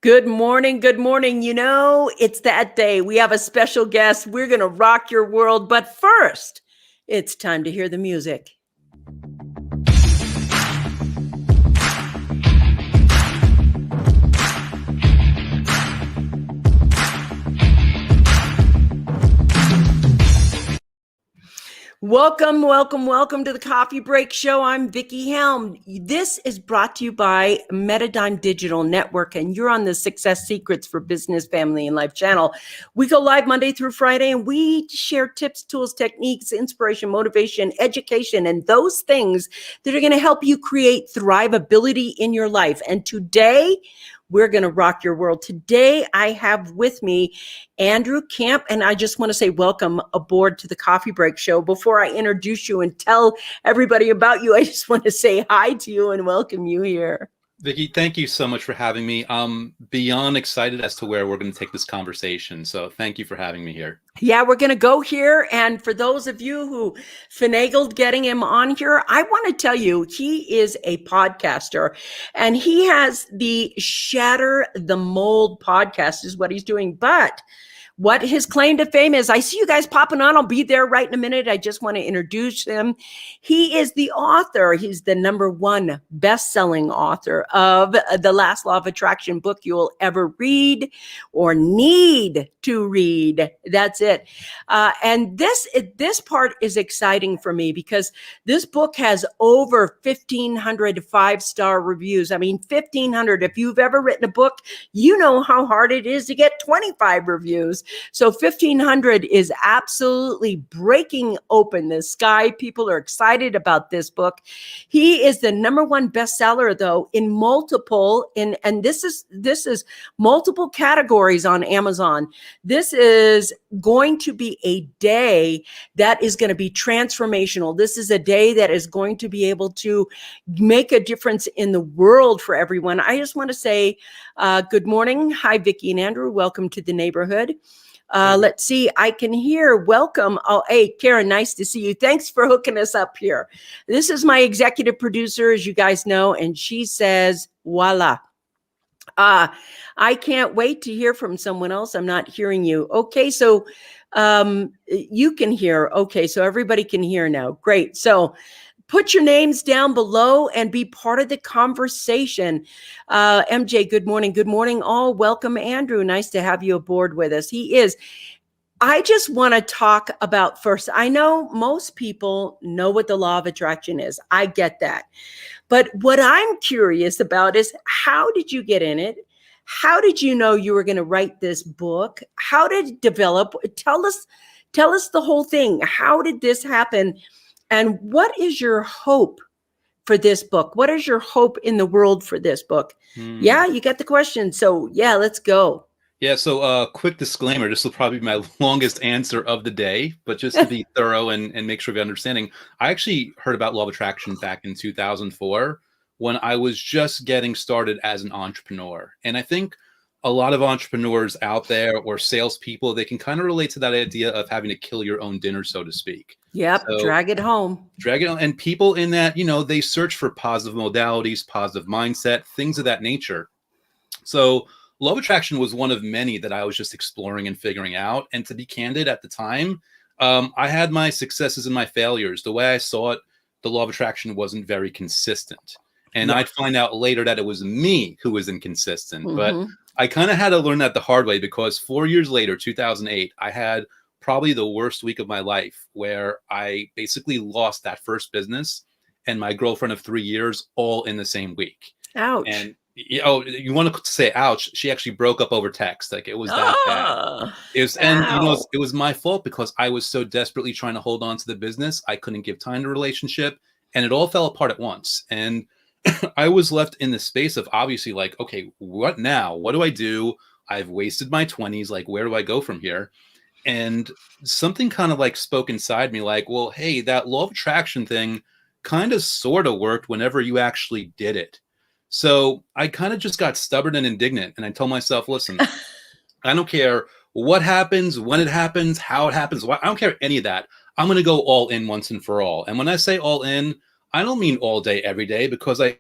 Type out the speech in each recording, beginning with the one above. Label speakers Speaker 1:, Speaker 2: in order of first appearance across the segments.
Speaker 1: Good morning. Good morning. You know, it's that day. We have a special guest. We're going to rock your world. But first, it's time to hear the music. Welcome, welcome, welcome to the Coffee Break Show. I'm Vickie Helm. This is brought to you by Metadime Digital Network, and you're on the Success Secrets for Business, Family, and Life channel. We go live Monday through Friday, and we share tips, tools, techniques, inspiration, motivation, education, and those things that are going to help you create thrivability in your life. And today, we're going to rock your world. Today, I have with me Andrew Kap, and I just want to say welcome aboard to the Coffee Break Show. Before I introduce you and tell everybody about you, I just want to say hi to you and welcome you here.
Speaker 2: Vickie, thank you so much for having me. I'm beyond excited as to where we're going to take this conversation. So thank you for having me here.
Speaker 1: Yeah, we're going to go here. And for those of you who finagled getting him on here, I want to tell you, he is a podcaster and he has the Shatter the Mold podcast is what he's doing. But what his claim to fame is, I see you guys popping on. I'll be there right in a minute. I just want to introduce him. He is the author. He's the #1 best-selling author of The Last Law of Attraction book you'll ever read or need to read. That's it. And this part is exciting for me because this book has over 1,500 5-star reviews. I mean, 1,500. If you've ever written a book, you know how hard it is to get 25 reviews. So 1,500 is absolutely breaking open the sky. People are excited about this book. He is the #1 bestseller, though, in multiple, and this is multiple categories on Amazon. This is going to be a day that is going to be transformational. This is a day that is going to be able to make a difference in the world for everyone. I just want to say good morning. Hi, Vickie and Andrew. Welcome to the neighborhood. Let's see. I can hear. Welcome. Oh, hey, Karen, nice to see you. Thanks for hooking us up here. This is my executive producer, as you guys know, and she says, voila. I can't wait to hear from someone else. I'm not hearing you. Okay, so you can hear. Okay, so everybody can hear now. Great. So put your names down below and be part of the conversation. MJ, good morning. Good morning, all. Welcome, Andrew. Nice to have you aboard with us. He is. I just want to talk about first. I know most people know what the law of attraction is. I get that. But what I'm curious about is, how did you get in it? How did you know you were going to write this book? How did it develop? Tell us the whole thing. How did this happen? And what is your hope for this book? What is your hope in the world for this book? Yeah, you got the question. So yeah, let's go.
Speaker 2: Yeah, so quick disclaimer, this will probably be my longest answer of the day, but just to be thorough and make sure of understanding, I actually heard about law of attraction back in 2004 when I was just getting started as an entrepreneur. And I think a lot of entrepreneurs out there or salespeople, they can kind of relate to that idea of having to kill your own dinner, so to speak.
Speaker 1: Yep,
Speaker 2: So,
Speaker 1: drag it home.
Speaker 2: drag it on. And people in that, they search for positive modalities, positive mindset, things of that nature. So law of attraction was one of many that I was just exploring and figuring out. And to be candid, at the time, I had my successes and my failures. The way I saw it, the law of attraction wasn't very consistent. And I'd find out later that it was me who was inconsistent. But I kind of had to learn that the hard way, because 4 years later, 2008, I had probably the worst week of my life, where I basically lost that first business and my girlfriend of 3 years all in the same week.
Speaker 1: Ouch.
Speaker 2: And you want to say ouch? She actually broke up over text. Like, it was that bad. It was, and it was my fault, because I was so desperately trying to hold on to the business. I couldn't give time to the relationship, and it all fell apart at once. And I was left in the space of, obviously, like, okay, what now? What do I do? I've wasted my 20s. Like, where do I go from here? And something kind of like spoke inside me, like, well, hey, that law of attraction thing kind of sort of worked whenever you actually did it. So I kind of just got stubborn and indignant. And I told myself, listen, I don't care what happens, when it happens, how it happens. I don't care any of that. I'm going to go all in once and for all. And when I say all in, I don't mean all day, every day, because I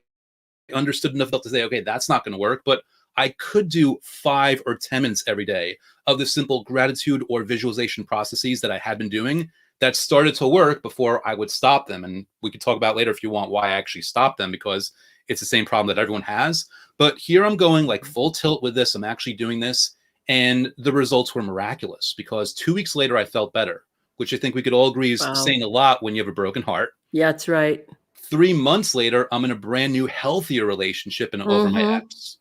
Speaker 2: understood enough to say, okay, that's not going to work. But I could do 5 or 10 minutes every day of the simple gratitude or visualization processes that I had been doing that started to work before I would stop them. And we could talk about later if you want why I actually stopped them, because it's the same problem that everyone has. But here I'm going like full tilt with this. I'm actually doing this. And the results were miraculous, because 2 weeks later, I felt better, which I think we could all agree is saying a lot when you have a broken heart.
Speaker 1: Yeah, that's right.
Speaker 2: 3 months later, I'm in a brand new, healthier relationship and over my ex.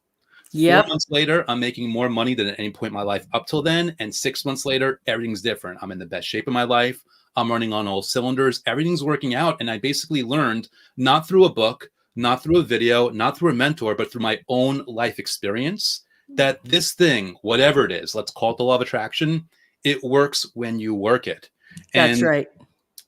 Speaker 2: 4 months later, I'm making more money than at any point in my life up till then. And 6 months later, everything's different. I'm in the best shape of my life. I'm running on all cylinders. Everything's working out. And I basically learned, not through a book, not through a video, not through a mentor, but through my own life experience, that this thing, whatever it is, let's call it the law of attraction, it works when you work it.
Speaker 1: That's right.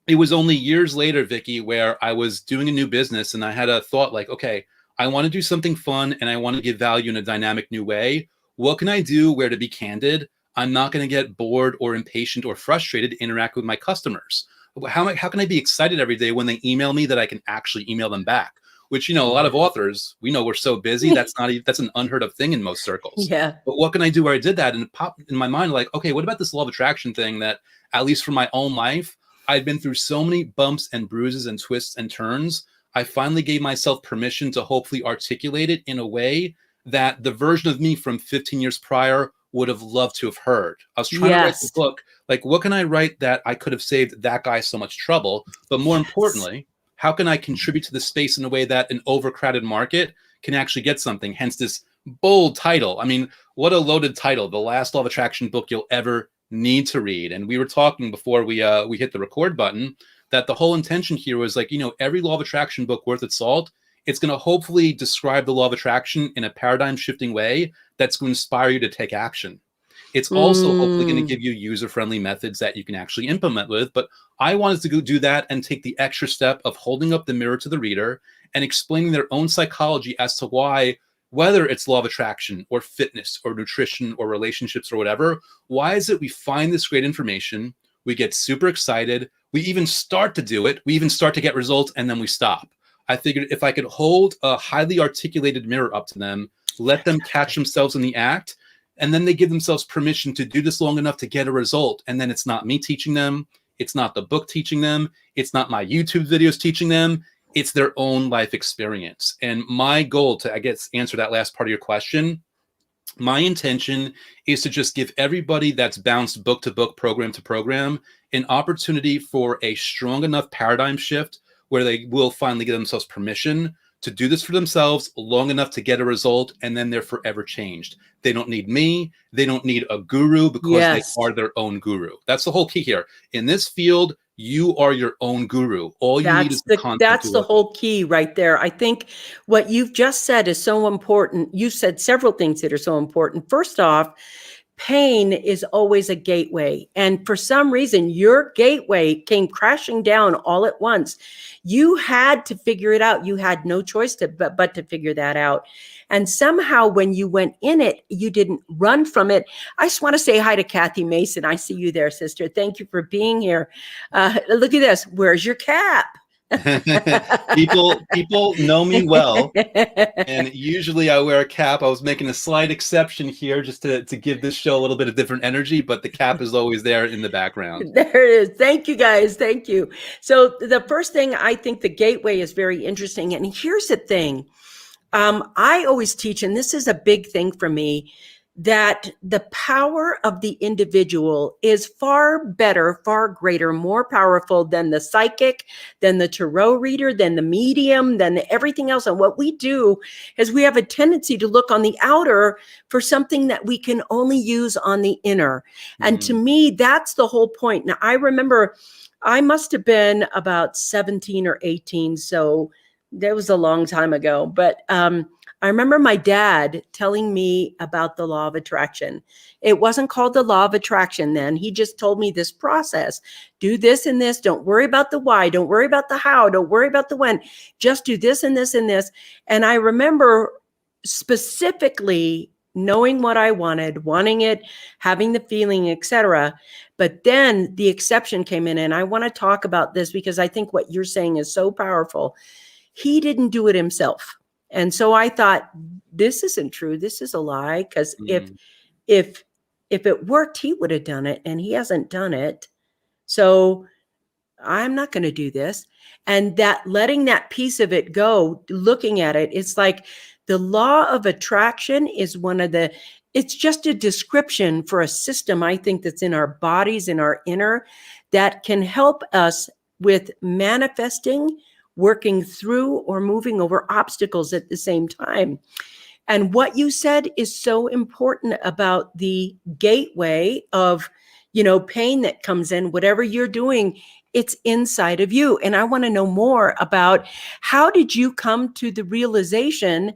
Speaker 2: It was only years later, Vickie, where I was doing a new business and I had a thought like, okay, I want to do something fun and I want to give value in a dynamic new way. What can I do where, to be candid, I'm not going to get bored or impatient or frustrated to interact with my customers? How can I be excited every day when they email me that I can actually email them back? Which, you know, a lot of authors, we know we're so busy. That's an unheard of thing in most circles.
Speaker 1: Yeah.
Speaker 2: But what can I do where I did that? And it popped in my mind like, okay, what about this law of attraction thing that, at least for my own life, I've been through so many bumps and bruises and twists and turns. I finally gave myself permission to hopefully articulate it in a way that the version of me from 15 years prior would have loved to have heard. I was trying to write the book, like, what can I write that I could have saved that guy so much trouble? But more importantly, how can I contribute to the space in a way that an overcrowded market can actually get something? Hence this bold title. I mean, what a loaded title. The last law of attraction book you'll ever need to read. And we were talking before we hit the record button that the whole intention here was like, you know, every law of attraction book worth its salt, it's going to hopefully describe the law of attraction in a paradigm shifting way that's going to inspire you to take action. It's also hopefully going to give you user-friendly methods that you can actually implement with. But I wanted to go do that and take the extra step of holding up the mirror to the reader and explaining their own psychology as to why, whether it's law of attraction or fitness or nutrition or relationships or whatever, why is it we find this great information, we get super excited, we even start to do it, we even start to get results, and then we stop. I figured if I could hold a highly articulated mirror up to them, let them catch themselves in the act, and then they give themselves permission to do this long enough to get a result. And then it's not me teaching them. It's not the book teaching them. It's not my YouTube videos teaching them. It's their own life experience. And my goal to, I guess, answer that last part of your question, my intention is to just give everybody that's bounced book to book, program to program, an opportunity for a strong enough paradigm shift where they will finally give themselves permission to do this for themselves long enough to get a result, and then they're forever changed. They don't need me. They don't need a guru, because they are their own guru. That's the whole key here. In this field, you are your own guru. All you need is the content.
Speaker 1: That's the whole key right there. I think what you've just said is so important. You've said several things that are so important. First off, pain is always a gateway. And for some reason, your gateway came crashing down all at once. You had to figure it out. You had no choice but to figure that out. And somehow when you went in it, you didn't run from it. I just want to say hi to Kathy Mason. I see you there, sister. Thank you for being here. Look at this. Where's your cap?
Speaker 2: people know me well, and usually I wear a cap. I was making a slight exception here just to give this show a little bit of different energy, but the cap is always there in the background.
Speaker 1: There it is. Thank you, guys. Thank you. So the first thing, I think the gateway is very interesting. And here's the thing. I always teach, and this is a big thing for me, that the power of the individual is far better, far greater, more powerful than the psychic, than the tarot reader, than the medium, than everything else. And what we do is we have a tendency to look on the outer for something that we can only use on the inner. And to me, that's the whole point. Now, I remember I must have been about 17 or 18. So that was a long time ago. But I remember my dad telling me about the law of attraction. It wasn't called the law of attraction then. He just told me this process. Do this and this. Don't worry about the why. Don't worry about the how. Don't worry about the when. Just do this and this and this. And I remember specifically knowing what I wanted, wanting it, having the feeling, etc. But then the exception came in. And I want to talk about this because I think what you're saying is so powerful. He didn't do it himself. And so I thought, this isn't true. This is a lie. Because if it worked, he would have done it, and he hasn't done it. So I'm not going to do this. And that letting that piece of it go, looking at it, it's like the law of attraction is it's just a description for a system, I think, that's in our bodies, in our inner, that can help us with manifesting, working through, or moving over obstacles at the same time. And what you said is so important about the gateway of, pain that comes in, whatever you're doing, it's inside of you. And I want to know more about, how did you come to the realization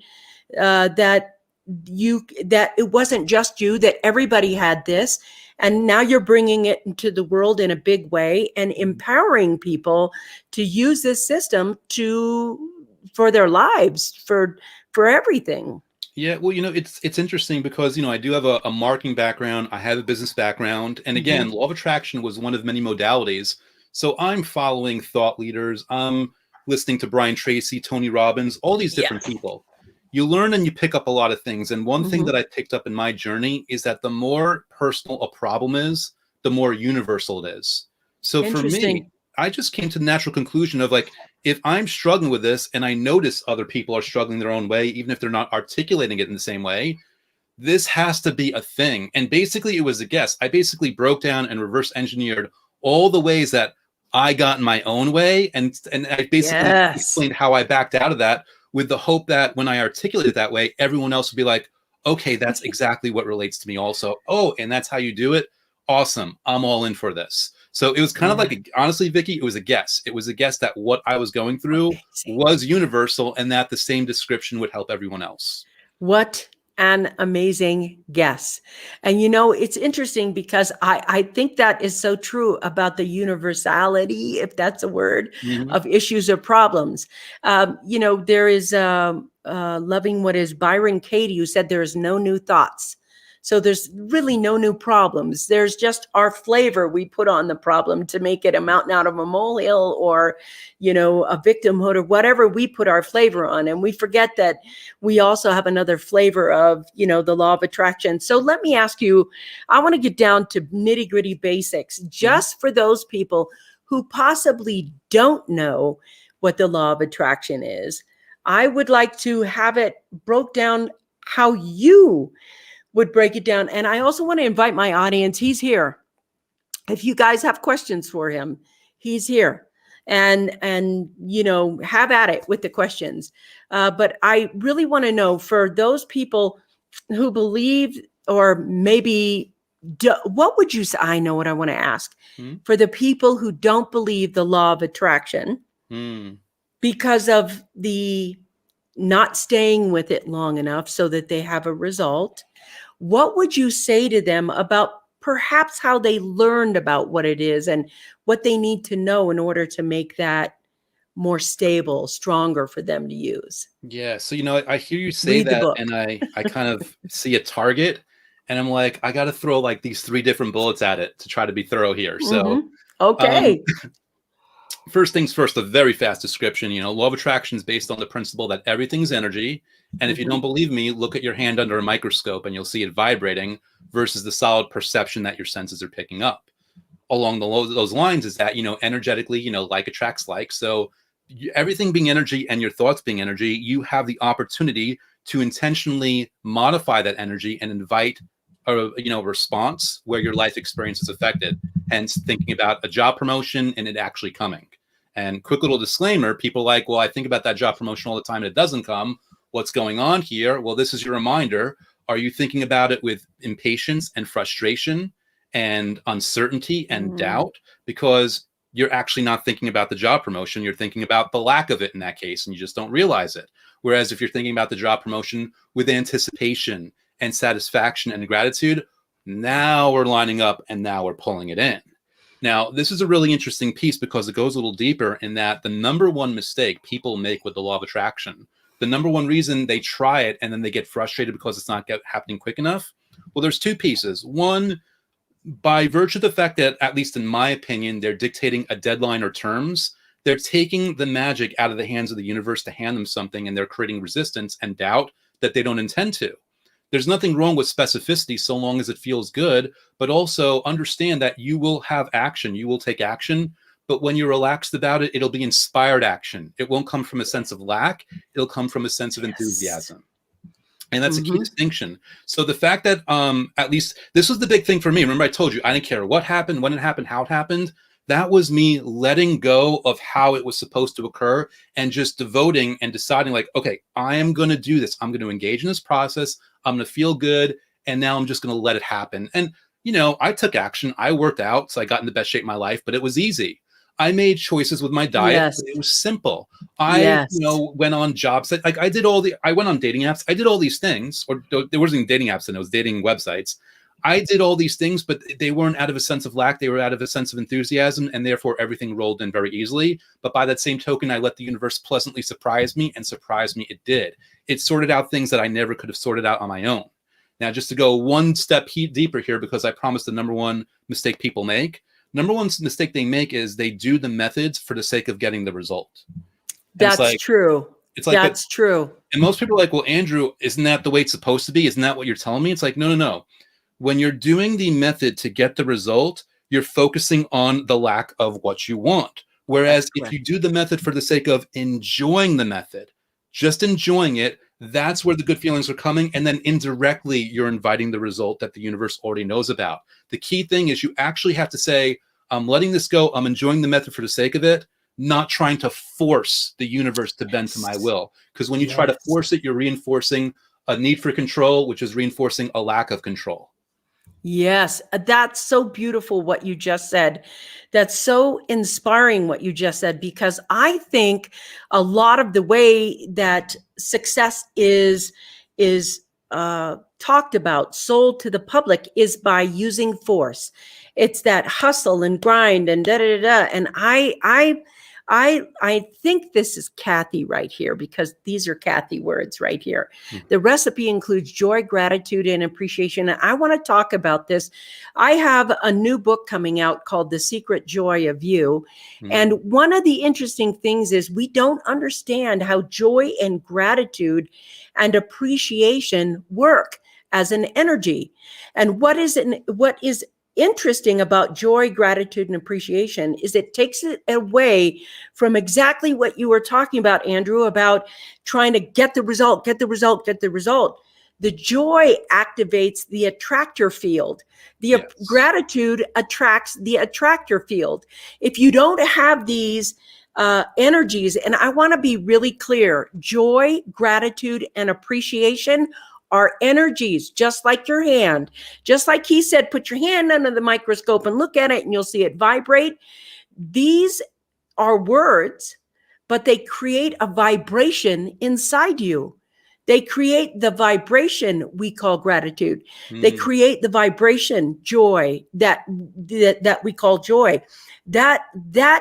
Speaker 1: that it wasn't just you, that everybody had this, and now you're bringing it into the world in a big way and empowering people to use this system for their lives, for everything.
Speaker 2: Yeah, well, it's interesting because, I do have a marketing background. I have a business background. And again, law of attraction was one of many modalities. So I'm following thought leaders. I'm listening to Brian Tracy, Tony Robbins, all these different people. You learn and you pick up a lot of things. And one thing that I picked up in my journey is that the more personal a problem is, the more universal it is. So for me, I just came to the natural conclusion of, like, if I'm struggling with this and I notice other people are struggling their own way, even if they're not articulating it in the same way, this has to be a thing. And basically it was a guess. I basically broke down and reverse engineered all the ways that I got in my own way. And I basically explained how I backed out of that, with the hope that when I articulate it that way, everyone else would be like, okay, that's exactly what relates to me also. Oh, and that's how you do it. Awesome. I'm all in for this. So it was kind of like, honestly, Vickie, it was a guess. It was a guess that what I was going through was universal, and that the same description would help everyone else.
Speaker 1: What an amazing guess. And it's interesting because I think that is so true about the universality, if that's a word, of issues or problems. There is Loving What Is, Byron Katie, who said there is no new thoughts. So there's really no new problems. There's just our flavor we put on the problem to make it a mountain out of a molehill, or, a victimhood, or whatever we put our flavor on. And we forget that we also have another flavor of, the law of attraction. So let me ask you, I want to get down to nitty gritty basics, just for those people who possibly don't know what the law of attraction is. I would like to have it broke down how you would break it down. And I also want to invite my audience. He's here. If you guys have questions for him, he's here. And have at it with the questions. But I really want to know, for those people who believe, or maybe, what would you say? I know what I want to ask. For the people who don't believe the law of attraction because of the not staying with it long enough so that they have a result, what would you say to them about perhaps how they learned about what it is and what they need to know in order to make that more stable, stronger for them to use?
Speaker 2: Yeah. So, I hear you say that, and I kind of see a target, and I'm like, I got to throw like these 3 different bullets at it to try to be thorough here. So,
Speaker 1: okay.
Speaker 2: First things first, a very fast description. Law of attraction is based on the principle that everything's energy. And if you don't believe me, look at your hand under a microscope and you'll see it vibrating versus the solid perception that your senses are picking up. Along those lines is that, energetically, like attracts like. So everything being energy and your thoughts being energy, you have the opportunity to intentionally modify that energy and invite a response where your life experience is affected. Hence thinking about a job promotion and it actually coming. And quick little disclaimer, people like, well, I think about that job promotion all the time and it doesn't come. What's going on here? Well, this is your reminder. Are you thinking about it with impatience and frustration and uncertainty and doubt? Because you're actually not thinking about the job promotion. You're thinking about the lack of it in that case, and you just don't realize it. Whereas if you're thinking about the job promotion with anticipation and satisfaction and gratitude, now we're lining up and now we're pulling it in. Now, this is a really interesting piece because it goes a little deeper in that the number one mistake people make with the law of attraction, the number one reason they try it and then they get frustrated because it's not happening quick enough. Well, there's 2 pieces. One, by virtue of the fact that, at least in my opinion, they're dictating a deadline or terms, They're taking the magic out of the hands of the universe to hand them something, and they're creating resistance and doubt that they don't intend to. There's nothing wrong with specificity so long as it feels good, but also understand that you will have action. You will take action, but when you're relaxed about it, it'll be inspired action. It won't come from a sense of lack. It'll come from a sense of enthusiasm. And that's a key distinction. So the fact that at least this was the big thing for me. Remember, I told you I didn't care what happened, when it happened, how it happened. That was me letting go of how it was supposed to occur and just devoting and deciding like, okay, I am going to do this. I'm going to engage in this process. I'm going to feel good. And now I'm just going to let it happen. And, you know, I took action. I worked out. So I got in the best shape of my life, but it was easy. I made choices with my diet.
Speaker 1: Yes.
Speaker 2: But it was simple. I, you know, went on jobs that like I went on dating apps. I did all these things, or there wasn't even dating apps, and it was dating websites. I did all these things, but they weren't out of a sense of lack. They were out of a sense of enthusiasm, and therefore everything rolled in very easily. But by that same token, I let the universe pleasantly surprise me, and surprise me it did. It sorted out things that I never could have sorted out on my own. Now, just to go one step deeper here, because I promised the number one mistake people make. Number one mistake they make is they do the methods for the sake of getting the result.
Speaker 1: That's like, true.
Speaker 2: It's like
Speaker 1: that's true.
Speaker 2: And most people are like, well, Andrew, isn't that the way it's supposed to be? Isn't that what you're telling me? It's like, no. When you're doing the method to get the result, you're focusing on the lack of what you want. Whereas if you do the method for the sake of enjoying the method, just enjoying it, that's where the good feelings are coming. And then indirectly, you're inviting the result that the universe already knows about. The key thing is you actually have to say, I'm letting this go. I'm enjoying the method for the sake of it, not trying to force the universe to bend to my will. Because when you try to force it, you're reinforcing a need for control, which is reinforcing a lack of control.
Speaker 1: Yes, that's so beautiful what you just said. That's so inspiring what you just said, because I think a lot of the way that success is talked about, sold to the public, is by using force. It's that hustle and grind and da-da-da-da. And I think this is Kathy right here, because these are Kathy words right here. The recipe includes joy, gratitude, and appreciation. And I want to talk about this. I have a new book coming out called The Secret Joy of You. And one of the interesting things is we don't understand how joy and gratitude and appreciation work as an energy. And what is interesting about joy, gratitude, and appreciation is it takes it away from exactly what you were talking about, Andrew, about trying to get the result. The joy activates the attractor field. The gratitude attracts the attractor field. If you don't have these energies, and I want to be really clear, joy, gratitude, and appreciation are energies, just like your hand. Just like he said, put your hand under the microscope and look at it and you'll see it vibrate. These are words, but they create a vibration inside you. They create the vibration we call gratitude. They create the vibration joy that we call joy. That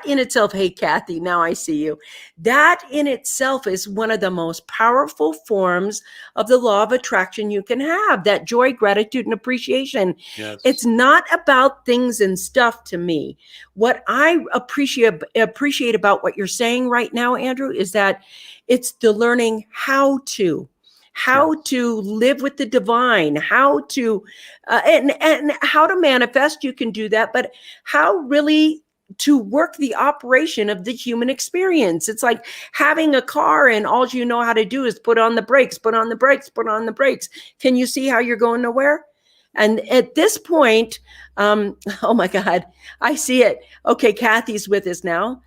Speaker 1: in itself, hey, Kathy, now I see you. That in itself is one of the most powerful forms of the law of attraction you can have, that joy, gratitude, and appreciation. It's not about things and stuff to me. What I appreciate about what you're saying right now, Andrew, is that it's the learning how to live with the divine, how to, and how to manifest. You can do that, but how really to work the operation of the human experience. It's like having a car and all you know how to do is put on the brakes. Can you see how you're going nowhere? And at this point, oh my God, I see it. Okay, Kathy's with us now.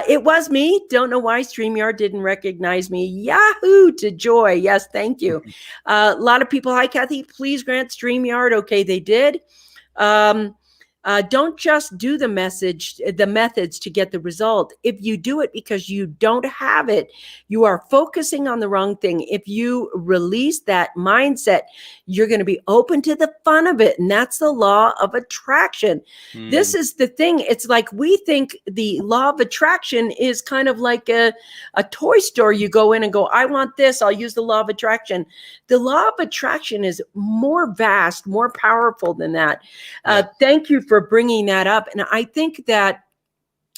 Speaker 1: It was me. Don't know why StreamYard didn't recognize me. Yahoo to joy. Yes, thank you. A lot of people, hi, Kathy, please grant StreamYard. Okay, they did. Don't just do the methods to get the result. If you do it because you don't have it, you are focusing on the wrong thing. If you release that mindset, you're going to be open to the fun of it. And that's the law of attraction. This is the thing. It's like we think the law of attraction is kind of like a toy store. You go in and go, I want this. I'll use the law of attraction. The law of attraction is more vast, more powerful than that. Thank you for bringing that up. And I think that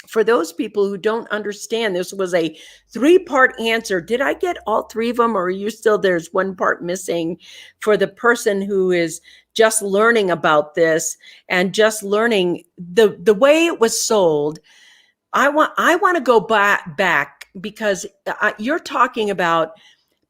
Speaker 1: for those people who don't understand, this was a 3-part answer. Did I get all 3 of them, or are you still, there's one part missing for the person who is just learning about this and just learning the way it was sold? I want to go back because you're talking about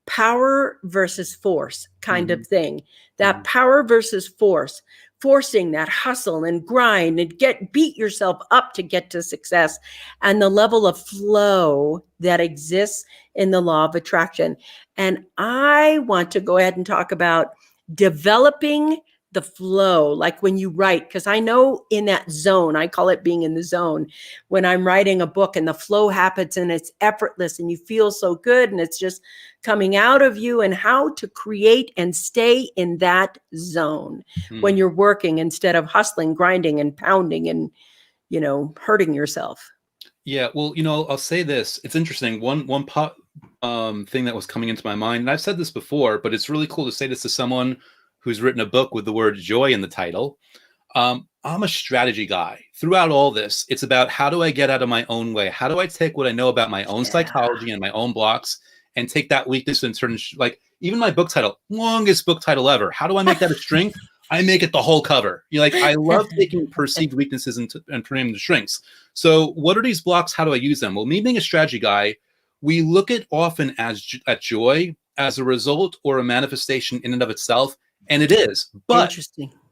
Speaker 1: power versus force kind of thing. That power versus force, forcing that hustle and grind and beat yourself up to get to success, and the level of flow that exists in the law of attraction. And I want to go ahead and talk about developing the flow, like when you write, because I know in that zone, I call it being in the zone, when I'm writing a book and the flow happens and it's effortless and you feel so good and it's just coming out of you, and how to create and stay in that zone when you're working instead of hustling, grinding, and pounding and, hurting yourself.
Speaker 2: Yeah, well, I'll say this. It's interesting. One thing that was coming into my mind, and I've said this before, but it's really cool to say this to someone who's written a book with the word joy in the title. I'm a strategy guy. Throughout all this, it's about how do I get out of my own way? How do I take what I know about my own psychology and my own blocks and take that weakness and turn, like even my book title, longest book title ever. How do I make that a strength? I make it the whole cover. I love taking perceived weaknesses and turning them to strengths. So what are these blocks? How do I use them? Well, me being a strategy guy, we look at often at joy as a result or a manifestation in and of itself. And it is, but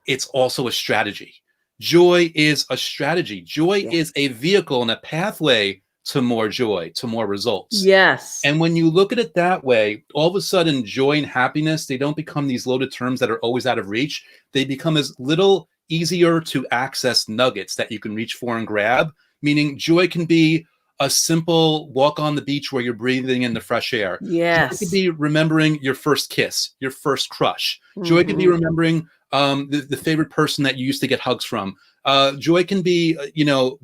Speaker 2: it's also a strategy. Joy is a strategy. Joy is a vehicle and a pathway to more joy, to more results.
Speaker 1: Yes.
Speaker 2: And when you look at it that way, all of a sudden, joy and happiness, they don't become these loaded terms that are always out of reach. They become as little easier to access nuggets that you can reach for and grab, meaning joy can be a simple walk on the beach where you're breathing in the fresh air.
Speaker 1: Yes.
Speaker 2: Joy could be remembering your first kiss, your first crush. Joy could be remembering the favorite person that you used to get hugs from. Joy can be,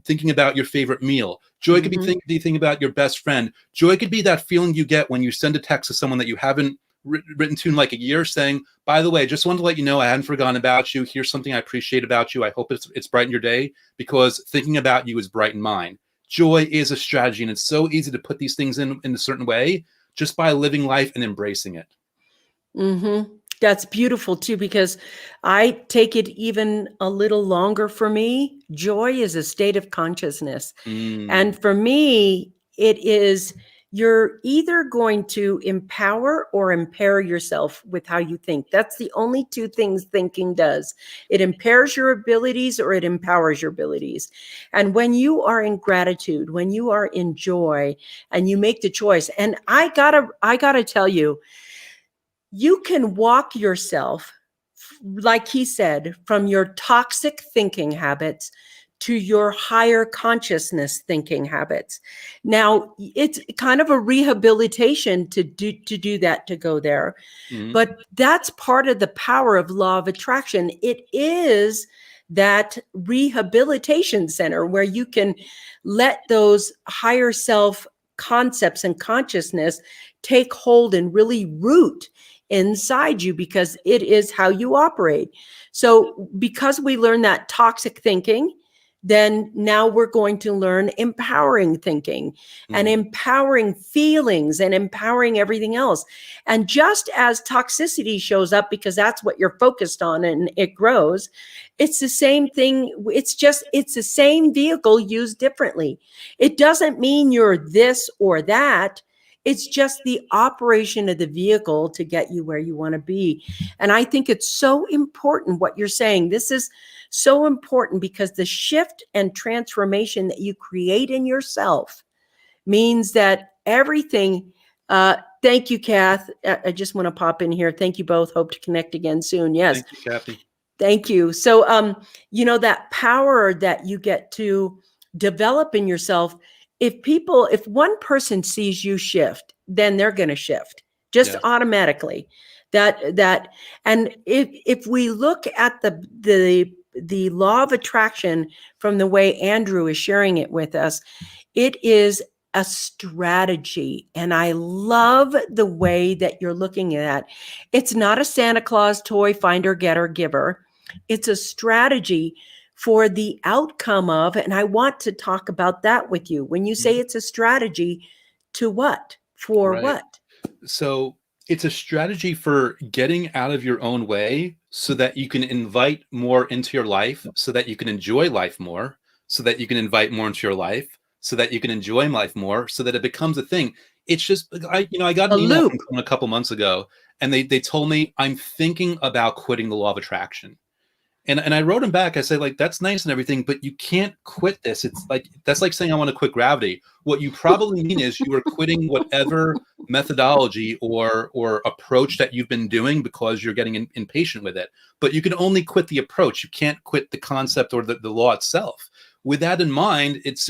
Speaker 2: thinking about your favorite meal. Joy could be thinking about your best friend. Joy could be that feeling you get when you send a text to someone that you haven't written to in like a year, saying, by the way, just wanted to let you know I hadn't forgotten about you. Here's something I appreciate about you. I hope it's brightened your day, because thinking about you is brightened mine. Joy is a strategy, and it's so easy to put these things in a certain way just by living life and embracing it.
Speaker 1: That's beautiful too, because I take it even a little longer for me. Joy is a state of consciousness. And for me, it is, you're either going to empower or impair yourself with how you think. That's the only 2 things thinking does. It impairs your abilities or it empowers your abilities. And when you are in gratitude, when you are in joy and you make the choice, and I gotta tell you, you can walk yourself, like he said, from your toxic thinking habits to your higher consciousness thinking habits. Now, it's kind of a rehabilitation to do that, to go there. But that's part of the power of law of attraction. It is that rehabilitation center where you can let those higher self concepts and consciousness take hold and really root inside you, because it is how you operate. So because we learn that toxic thinking, then now we're going to learn empowering thinking and empowering feelings and empowering everything else. And just as toxicity shows up because that's what you're focused on and it grows, it's the same thing. It's the same vehicle used differently. It doesn't mean you're this or that. It's just the operation of the vehicle to get you where you want to be. And I think it's so important what you're saying. This is so important because the shift and transformation that you create in yourself means that everything. Thank you, Kath. I just want to pop in here. Thank you both. Hope to connect again soon. Yes.
Speaker 2: Thank you, Kathy.
Speaker 1: Thank you. So, that power that you get to develop in yourself, if one person sees you shift, then they're going to shift just automatically. And if we look at the law of attraction from the way Andrew is sharing it with us, it is a strategy. And I love the way that you're looking at it. It's not a Santa Claus toy finder, getter, giver. It's a strategy for the outcome of, and I want to talk about that with you. When you say it's a strategy, to what? For what?
Speaker 2: So it's a strategy for getting out of your own way so that you can invite more into your life, so that you can enjoy life more, so that you can invite more into your life, so that you can enjoy life more, so that it becomes a thing. It's just, I got
Speaker 1: A
Speaker 2: an email
Speaker 1: loop.
Speaker 2: from someone a couple months ago, and they told me, I'm thinking about quitting the law of attraction. And I wrote him back. I said, like, that's nice and everything, but you can't quit this. It's like, that's like saying I want to quit gravity. What you probably mean is you are quitting whatever methodology or approach that you've been doing because you're getting impatient with it. But you can only quit the approach. You can't quit the concept or the law itself. With that in mind, it's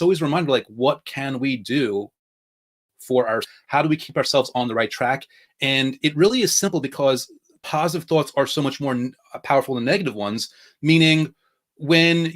Speaker 2: always a reminder, like, what can we do for how do we keep ourselves on the right track? And it really is simple, because positive thoughts are so much more powerful than negative ones. Meaning, when,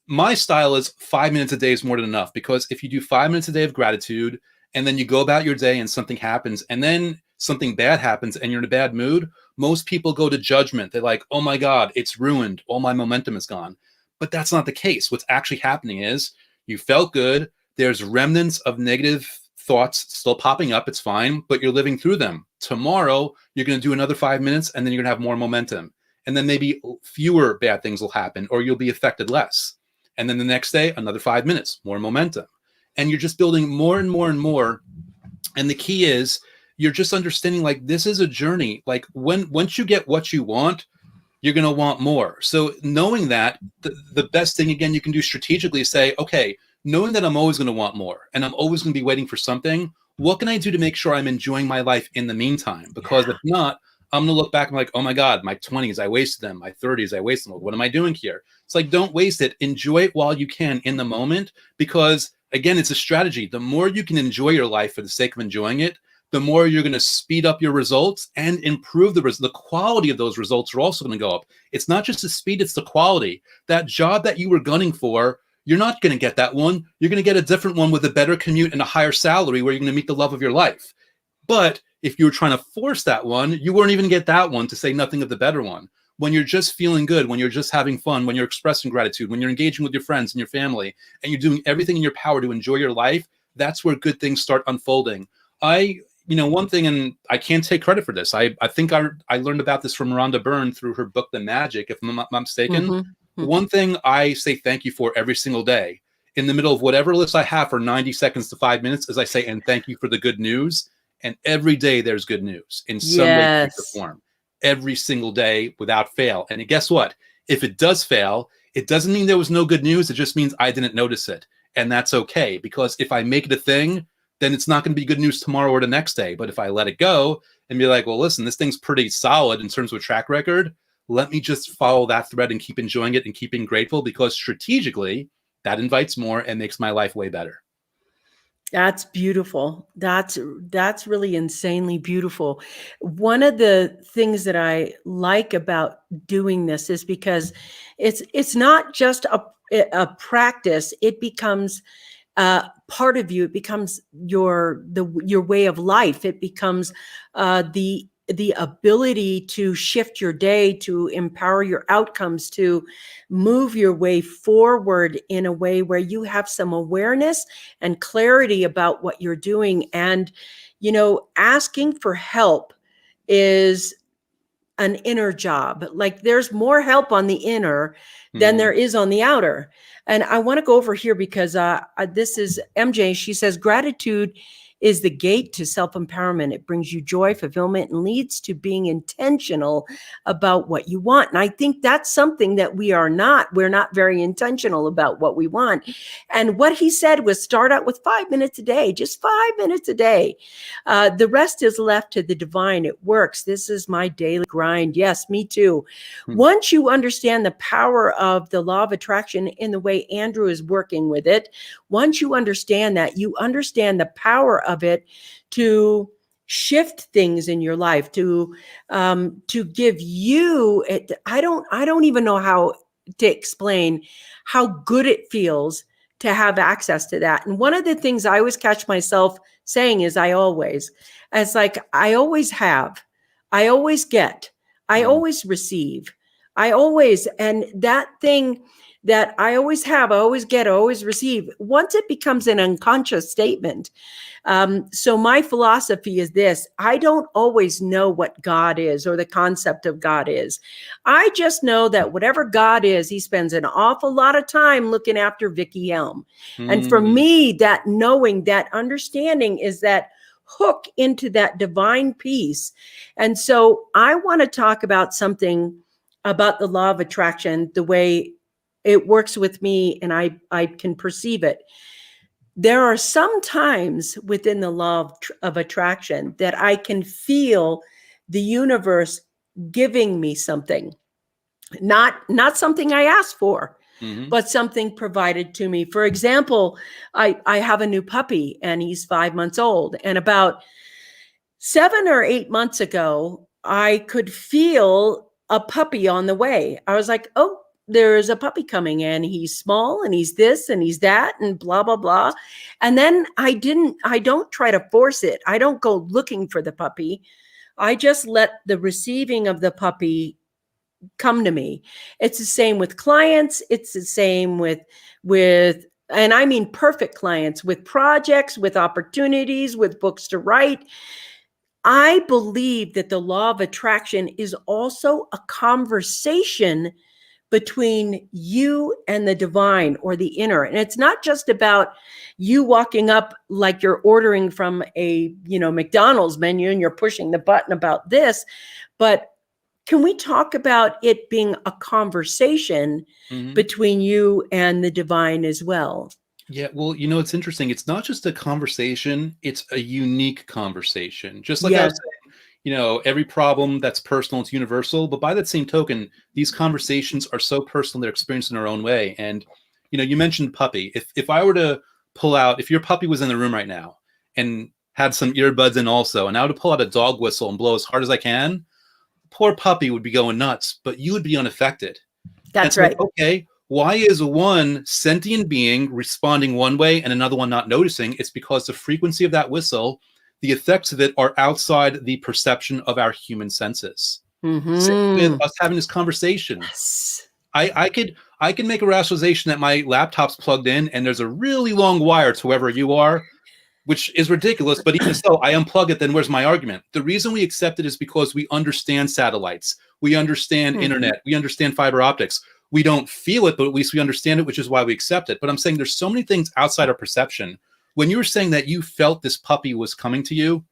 Speaker 2: my style is 5 minutes a day is more than enough, because if you do 5 minutes a day of gratitude, and then you go about your day and something happens, and then something bad happens and you're in a bad mood, most people go to judgment. They're like, oh my God, it's ruined. All my momentum is gone. But that's not the case. What's actually happening is you felt good. There's remnants of negative thoughts still popping up. It's fine, but you're living through them. Tomorrow, you're going to do another 5 minutes, and then you're going to have more momentum. And then maybe fewer bad things will happen, or you'll be affected less. And then the next day, another 5 minutes, more momentum. And you're just building more and more and more. And the key is you're just understanding, like, this is a journey. Like, once you get what you want, you're going to want more. So knowing that, the best thing, again, you can do strategically is say, okay, knowing that I'm always going to want more and I'm always going to be waiting for something, what can I do to make sure I'm enjoying my life in the meantime? Because if not, I'm going to look back and like, oh my God, my 20s, I wasted them. My 30s, I wasted them. What am I doing here? It's like, don't waste it. Enjoy it while you can in the moment, because again, it's a strategy. The more you can enjoy your life for the sake of enjoying it, the more you're going to speed up your results and improve the quality of those results are also going to go up. It's not just the speed, it's the quality. That job that you were gunning for, you're not going to get that one. You're going to get a different one with a better commute and a higher salary where you're going to meet the love of your life. But if you were trying to force that one, you weren't even going to get that one, to say nothing of the better one. When you're just feeling good, when you're just having fun, when you're expressing gratitude, when you're engaging with your friends and your family, and you're doing everything in your power to enjoy your life, that's where good things start unfolding. One thing, and I can't take credit for this, I think I learned about this from Rhonda Byrne through her book, The Magic, if I'm not mistaken. Mm-hmm. One thing I say thank you for every single day, in the middle of whatever list I have for 90 seconds to 5 minutes, is I say, and thank you for the good news. And every day there's good news in some way, shape, or form. Every single day without fail. And guess what? If it does fail, it doesn't mean there was no good news. It just means I didn't notice it. And that's okay, because if I make it a thing, then it's not going to be good news tomorrow or the next day. But if I let it go and be like, well, listen, this thing's pretty solid in terms of a track record, let me just follow that thread and keep enjoying it and keep being grateful, because strategically that invites more and makes my life way better.
Speaker 1: That's beautiful. That's really insanely beautiful. One of the things that I like about doing this is because it's not just a practice. It becomes part of you. It becomes your way of life. It becomes the ability to shift your day, to empower your outcomes, to move your way forward in a way where you have some awareness and clarity about what you're doing. And, asking for help is an inner job. Like, there's more help on the inner than there is on the outer. And I want to go over here because this is MJ. She says, gratitude is the gate to self-empowerment. It brings you joy, fulfillment, and leads to being intentional about what you want. And I think that's something that we're not very intentional about what we want. And what he said was, start out with 5 minutes a day, just 5 minutes a day. The rest is left to the divine. It works. This is my daily grind. Yes, me too. Once you understand the power of the law of attraction in the way Andrew is working with it, once you understand that, you understand the power of it to shift things in your life, to give you it. I don't even know how to explain how good it feels to have access to that. And one of the things I always catch myself saying is it's like, I always have, I always get, I always receive. And that thing that I always have, I always get, I always receive, once it becomes an unconscious statement. So my philosophy is this: I don't always know what God is or the concept of God is. I just know that whatever God is, he spends an awful lot of time looking after Vickie Helm. And for me, that knowing, that understanding is that hook into that divine peace. And so I want to talk about something about the law of attraction, the way it works with me, and I can perceive it. There are some times within the law of attraction that I can feel the universe giving me something, not something I asked for, but something provided to me. For example, I have a new puppy and he's 5 months old. And about 7 or 8 months ago, I could feel a puppy on the way. I was like, oh, there's a puppy coming in. He's small and he's this and he's that and blah, blah, blah. And then I don't try to force it. I don't go looking for the puppy. I just let the receiving of the puppy come to me. It's the same with clients. It's the same with, and I mean perfect clients, with projects, with opportunities, with books to write. I believe that the law of attraction is also a conversation between you and the divine or the inner. And it's not just about you walking up like you're ordering from a, McDonald's menu and you're pushing the button about this, but can we talk about it being a conversation between you and the divine as well?
Speaker 2: Yeah, well, it's interesting. It's not just a conversation, it's a unique conversation. Just like I was saying, every problem that's personal, it's universal. But by that same token, these conversations are so personal, they're experienced in their own way. And, you mentioned puppy. If I were to pull out, if your puppy was in the room right now and had some earbuds in also, and I were to pull out a dog whistle and blow as hard as I can, poor puppy would be going nuts, but you would be unaffected.
Speaker 1: That's right.
Speaker 2: Like, okay. Why is one sentient being responding one way and another one not noticing? It's because the frequency of that whistle, the effects of it are outside the perception of our human senses. Same with us having this conversation.
Speaker 1: Yes.
Speaker 2: I can make a rationalization that my laptop's plugged in and there's a really long wire to whoever you are, which is ridiculous. But even so, I unplug it, then where's my argument? The reason we accept it is because we understand satellites. We understand internet. We understand fiber optics. We don't feel it, but at least we understand it, which is why we accept it. But I'm saying there's so many things outside our perception. When you were saying that you felt this puppy was coming to you,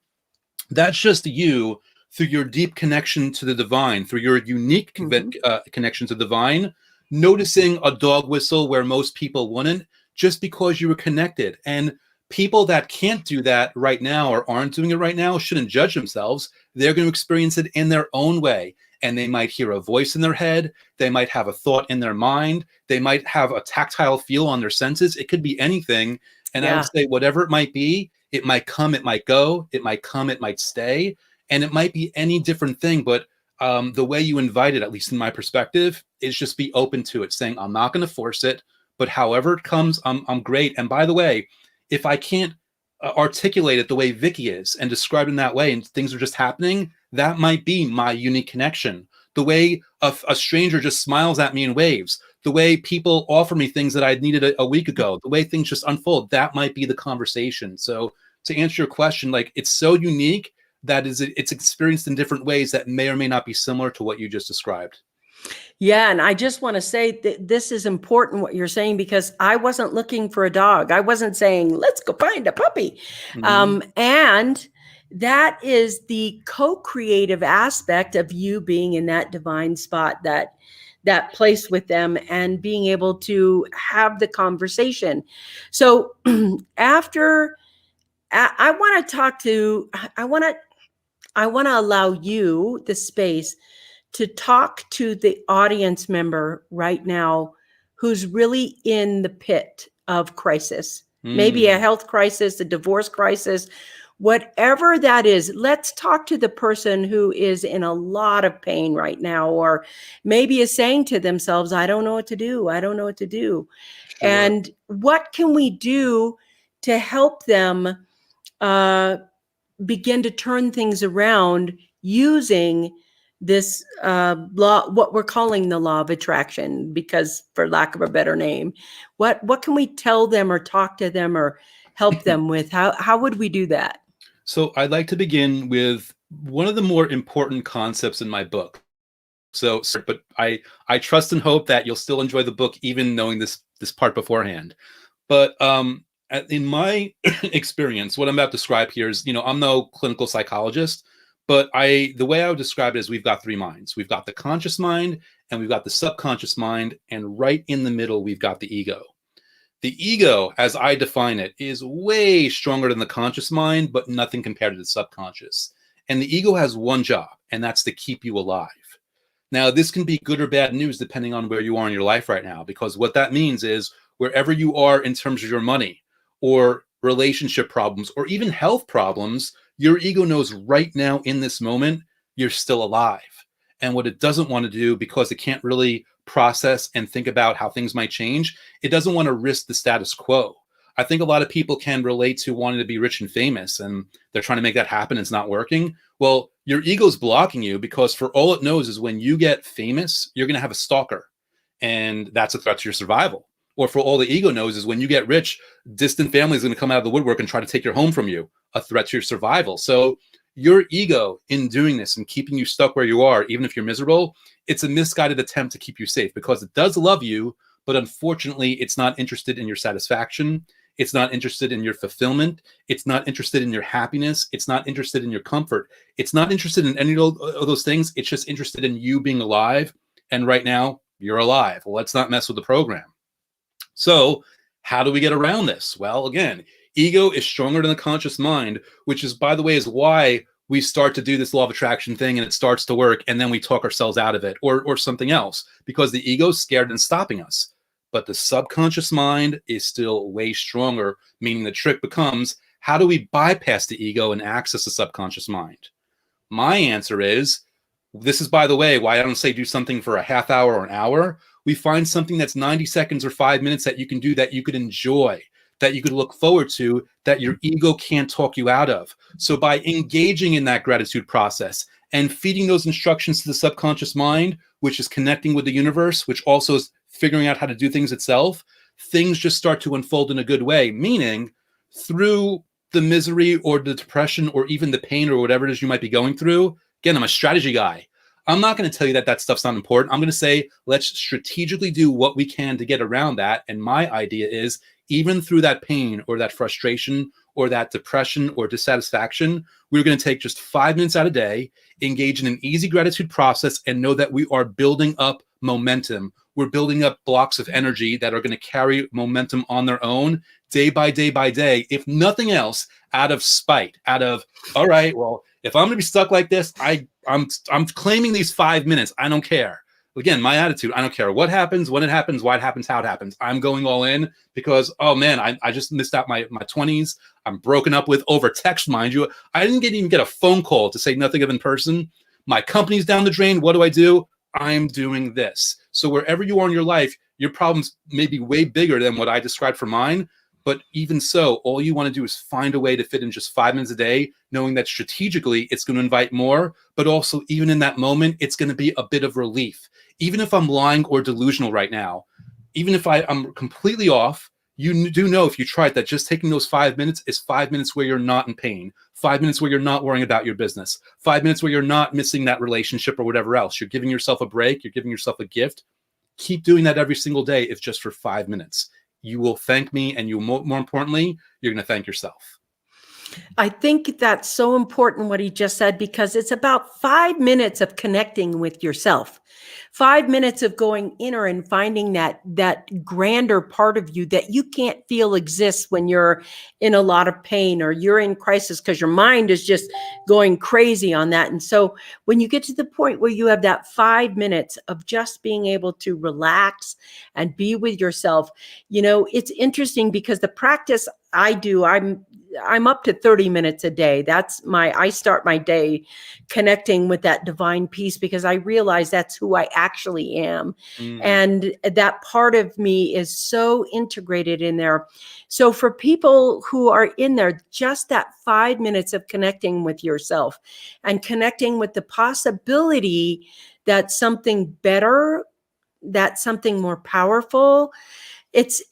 Speaker 2: that's just you through your deep connection to the divine, through your unique connection to the divine, noticing a dog whistle where most people wouldn't, just because you were connected. And people that can't do that right now or aren't doing it right now shouldn't judge themselves. They're going to experience it in their own way. And they might hear a voice in their head. They might have a thought in their mind. They might have a tactile feel on their senses. It could be anything. And I would say whatever it might be, it might come, it might go, it might come, it might stay. And it might be any different thing. But the way you invite it, at least in my perspective, is just be open to it, saying, I'm not going to force it, but however it comes, I'm great. And by the way, if I can't articulate it the way Vickie is and describe it in that way and things are just happening, that might be my unique connection. The way a stranger just smiles at me and waves, the way people offer me things that I needed a week ago, the way things just unfold, that might be the conversation. So to answer your question, like, it's so unique that it's experienced in different ways that may or may not be similar to what you just described.
Speaker 1: Yeah. And I just want to say that this is important what you're saying, because I wasn't looking for a dog. I wasn't saying, let's go find a puppy. And that is the co-creative aspect of you being in that divine spot, that place with them, and being able to have the conversation. So after I want to allow you the space to talk to the audience member right now who's really in the pit of crisis, maybe a health crisis, a divorce crisis, whatever that is. Let's talk to the person who is in a lot of pain right now, or maybe is saying to themselves, I don't know what to do. I don't know what to do. Sure. And what can we do to help them begin to turn things around using this law, what we're calling the law of attraction, because for lack of a better name, what can we tell them or talk to them or help them with? How would we do that?
Speaker 2: So I'd like to begin with one of the more important concepts in my book. But I trust and hope that you'll still enjoy the book, even knowing this part beforehand. But in my experience, what I'm about to describe here is, I'm no clinical psychologist, but the way I would describe it is we've got three minds. We've got the conscious mind, and we've got the subconscious mind, and right in the middle, we've got the ego. The ego, as I define it, is way stronger than the conscious mind, but nothing compared to the subconscious. And the ego has one job, and that's to keep you alive. Now, this can be good or bad news depending on where you are in your life right now, because what that means is wherever you are in terms of your money or relationship problems or even health problems, your ego knows right now in this moment, you're still alive. And what it doesn't want to do, because it can't really process and think about how things might change, it doesn't want to risk the status quo. I think a lot of people can relate to wanting to be rich and famous, and they're trying to make that happen. It's not working. Well, your ego's blocking you because for all it knows is when you get famous, you're going to have a stalker, and that's a threat to your survival. Or for all the ego knows is when you get rich, distant family is going to come out of the woodwork and try to take your home from you, a threat to your survival. So your ego, in doing this and keeping you stuck where you are, even if you're miserable, it's a misguided attempt to keep you safe because it does love you, but unfortunately, it's not interested in your satisfaction. It's not interested in your fulfillment. It's not interested in your happiness. It's not interested in your comfort. It's not interested in any of those things. It's just interested in you being alive. And right now, you're alive. Well, let's not mess with the program. So how do we get around this? Well, again, ego is stronger than the conscious mind, which is, by the way, is why we start to do this law of attraction thing and it starts to work. And then we talk ourselves out of it or something else because the ego is scared and stopping us. But the subconscious mind is still way stronger, meaning the trick becomes, how do we bypass the ego and access the subconscious mind? My answer is, this is, by the way, why I don't say do something for a half hour or an hour. We find something that's 90 seconds or 5 minutes that you can do, that you could enjoy, that you could look forward to, that your ego can't talk you out of. So by engaging in that gratitude process and feeding those instructions to the subconscious mind, which is connecting with the universe, which also is figuring out how to do things itself, things just start to unfold in a good way, meaning through the misery or the depression or even the pain or whatever it is you might be going through. Again, I'm a strategy guy. I'm not going to tell you that that stuff's not important. I'm going to say, let's strategically do what we can to get around that. And my idea is, even through that pain or that frustration or that depression or dissatisfaction, we're going to take just 5 minutes out of the day, engage in an easy gratitude process, and know that we are building up momentum. We're building up blocks of energy that are going to carry momentum on their own day by day by day, if nothing else, out of spite, out of, all right, well, if I'm going to be stuck like this, I'm claiming these 5 minutes. I don't care. Again, my attitude, I don't care what happens, when it happens, why it happens, how it happens. I'm going all in because, oh man, I just missed out my 20s. I'm broken up with over text, mind you. I didn't even get a phone call, to say nothing of in person. My company's down the drain. What do? I'm doing this. So wherever you are in your life, your problems may be way bigger than what I described for mine. But even so, all you want to do is find a way to fit in just 5 minutes a day, knowing that strategically it's going to invite more, but also even in that moment, it's going to be a bit of relief. Even if I'm lying or delusional right now, even if I'm completely off, you do know if you try it that just taking those 5 minutes is 5 minutes where you're not in pain, 5 minutes where you're not worrying about your business, 5 minutes where you're not missing that relationship or whatever else. You're giving yourself a break. You're giving yourself a gift. Keep doing that every single day, if just for 5 minutes. You will thank me, and you more importantly, you're going to thank yourself.
Speaker 1: I think that's so important what he just said, because it's about 5 minutes of connecting with yourself, 5 minutes of going inner and finding that grander part of you that you can't feel exists when you're in a lot of pain or you're in crisis, because your mind is just going crazy on that. And so when you get to the point where you have that 5 minutes of just being able to relax and be with yourself, it's interesting because the practice I do, I'm up to 30 minutes a day. I start my day connecting with that divine peace, because I realize that's who I actually am. And that part of me is so integrated in there. So for people who are in there, just that 5 minutes of connecting with yourself and connecting with the possibility that something better, that something more powerful. It's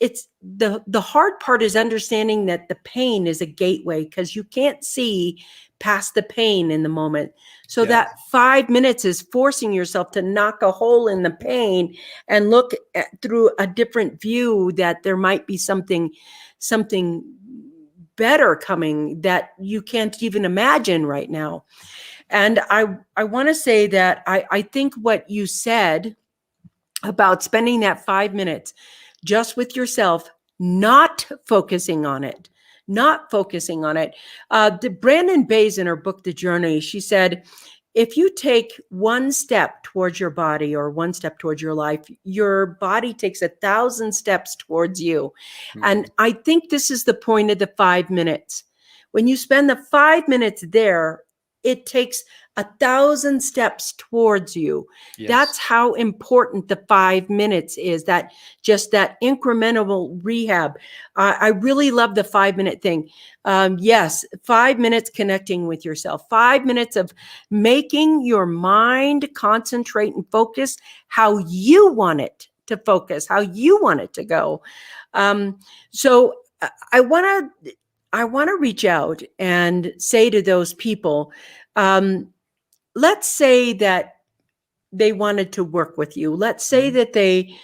Speaker 1: the hard part is understanding that the pain is a gateway, because you can't see past the pain in the moment. So that 5 minutes is forcing yourself to knock a hole in the pain and look through a different view, that there might be something better coming that you can't even imagine right now. And I want to say that I think what you said about spending that 5 minutes just with yourself, not focusing on it. The Brandon Bays, in her book, The Journey, she said, if you take one step towards your body or one step towards your life, your body takes 1,000 steps towards you. And I think this is the point of the 5 minutes. When you spend the 5 minutes there, it takes 1,000 steps towards you. Yes. That's how important the 5 minutes is, that just that incremental rehab. I really love the 5 minute thing. Yes, 5 minutes connecting with yourself, 5 minutes of making your mind concentrate and focus how you want it to focus, how you want it to go. So I want to reach out and say to those people, let's say that they wanted to work with you. Let's say that they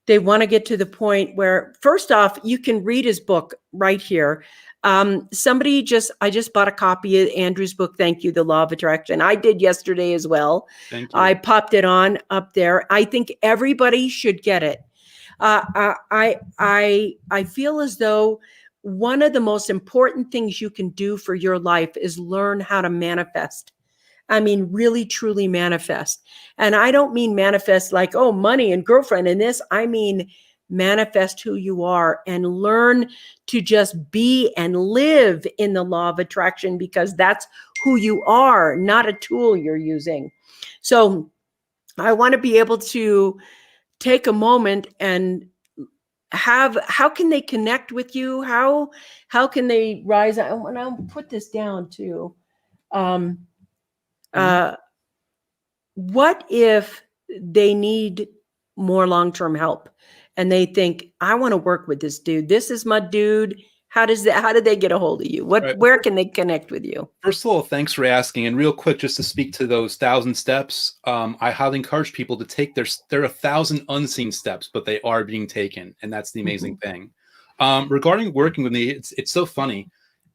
Speaker 1: want to get to the point where, first off, you can read his book right here. I just bought a copy of Andrew's book, Thank You, The Law of Attraction. I did yesterday as well.
Speaker 2: Thank you.
Speaker 1: I popped it on up there. I think everybody should get it. I feel as though one of the most important things you can do for your life is learn how to manifest. I mean, really, truly manifest. And I don't mean manifest like, oh, money and girlfriend and this. I mean, manifest who you are and learn to just be and live in the law of attraction, because that's who you are, not a tool you're using. So I want to be able to take a moment and how can they connect with you? How can they rise? And I'll put this down too. What if they need more long-term help and they think, I want to work with this dude. This is my dude. How did they get a hold of you? Where can they connect with you?
Speaker 2: First of all, thanks for asking. And real quick, just to speak to those 1,000 steps, I highly encourage people to take there are 1,000 unseen steps, but they are being taken. And that's the amazing thing. Regarding working with me, it's so funny.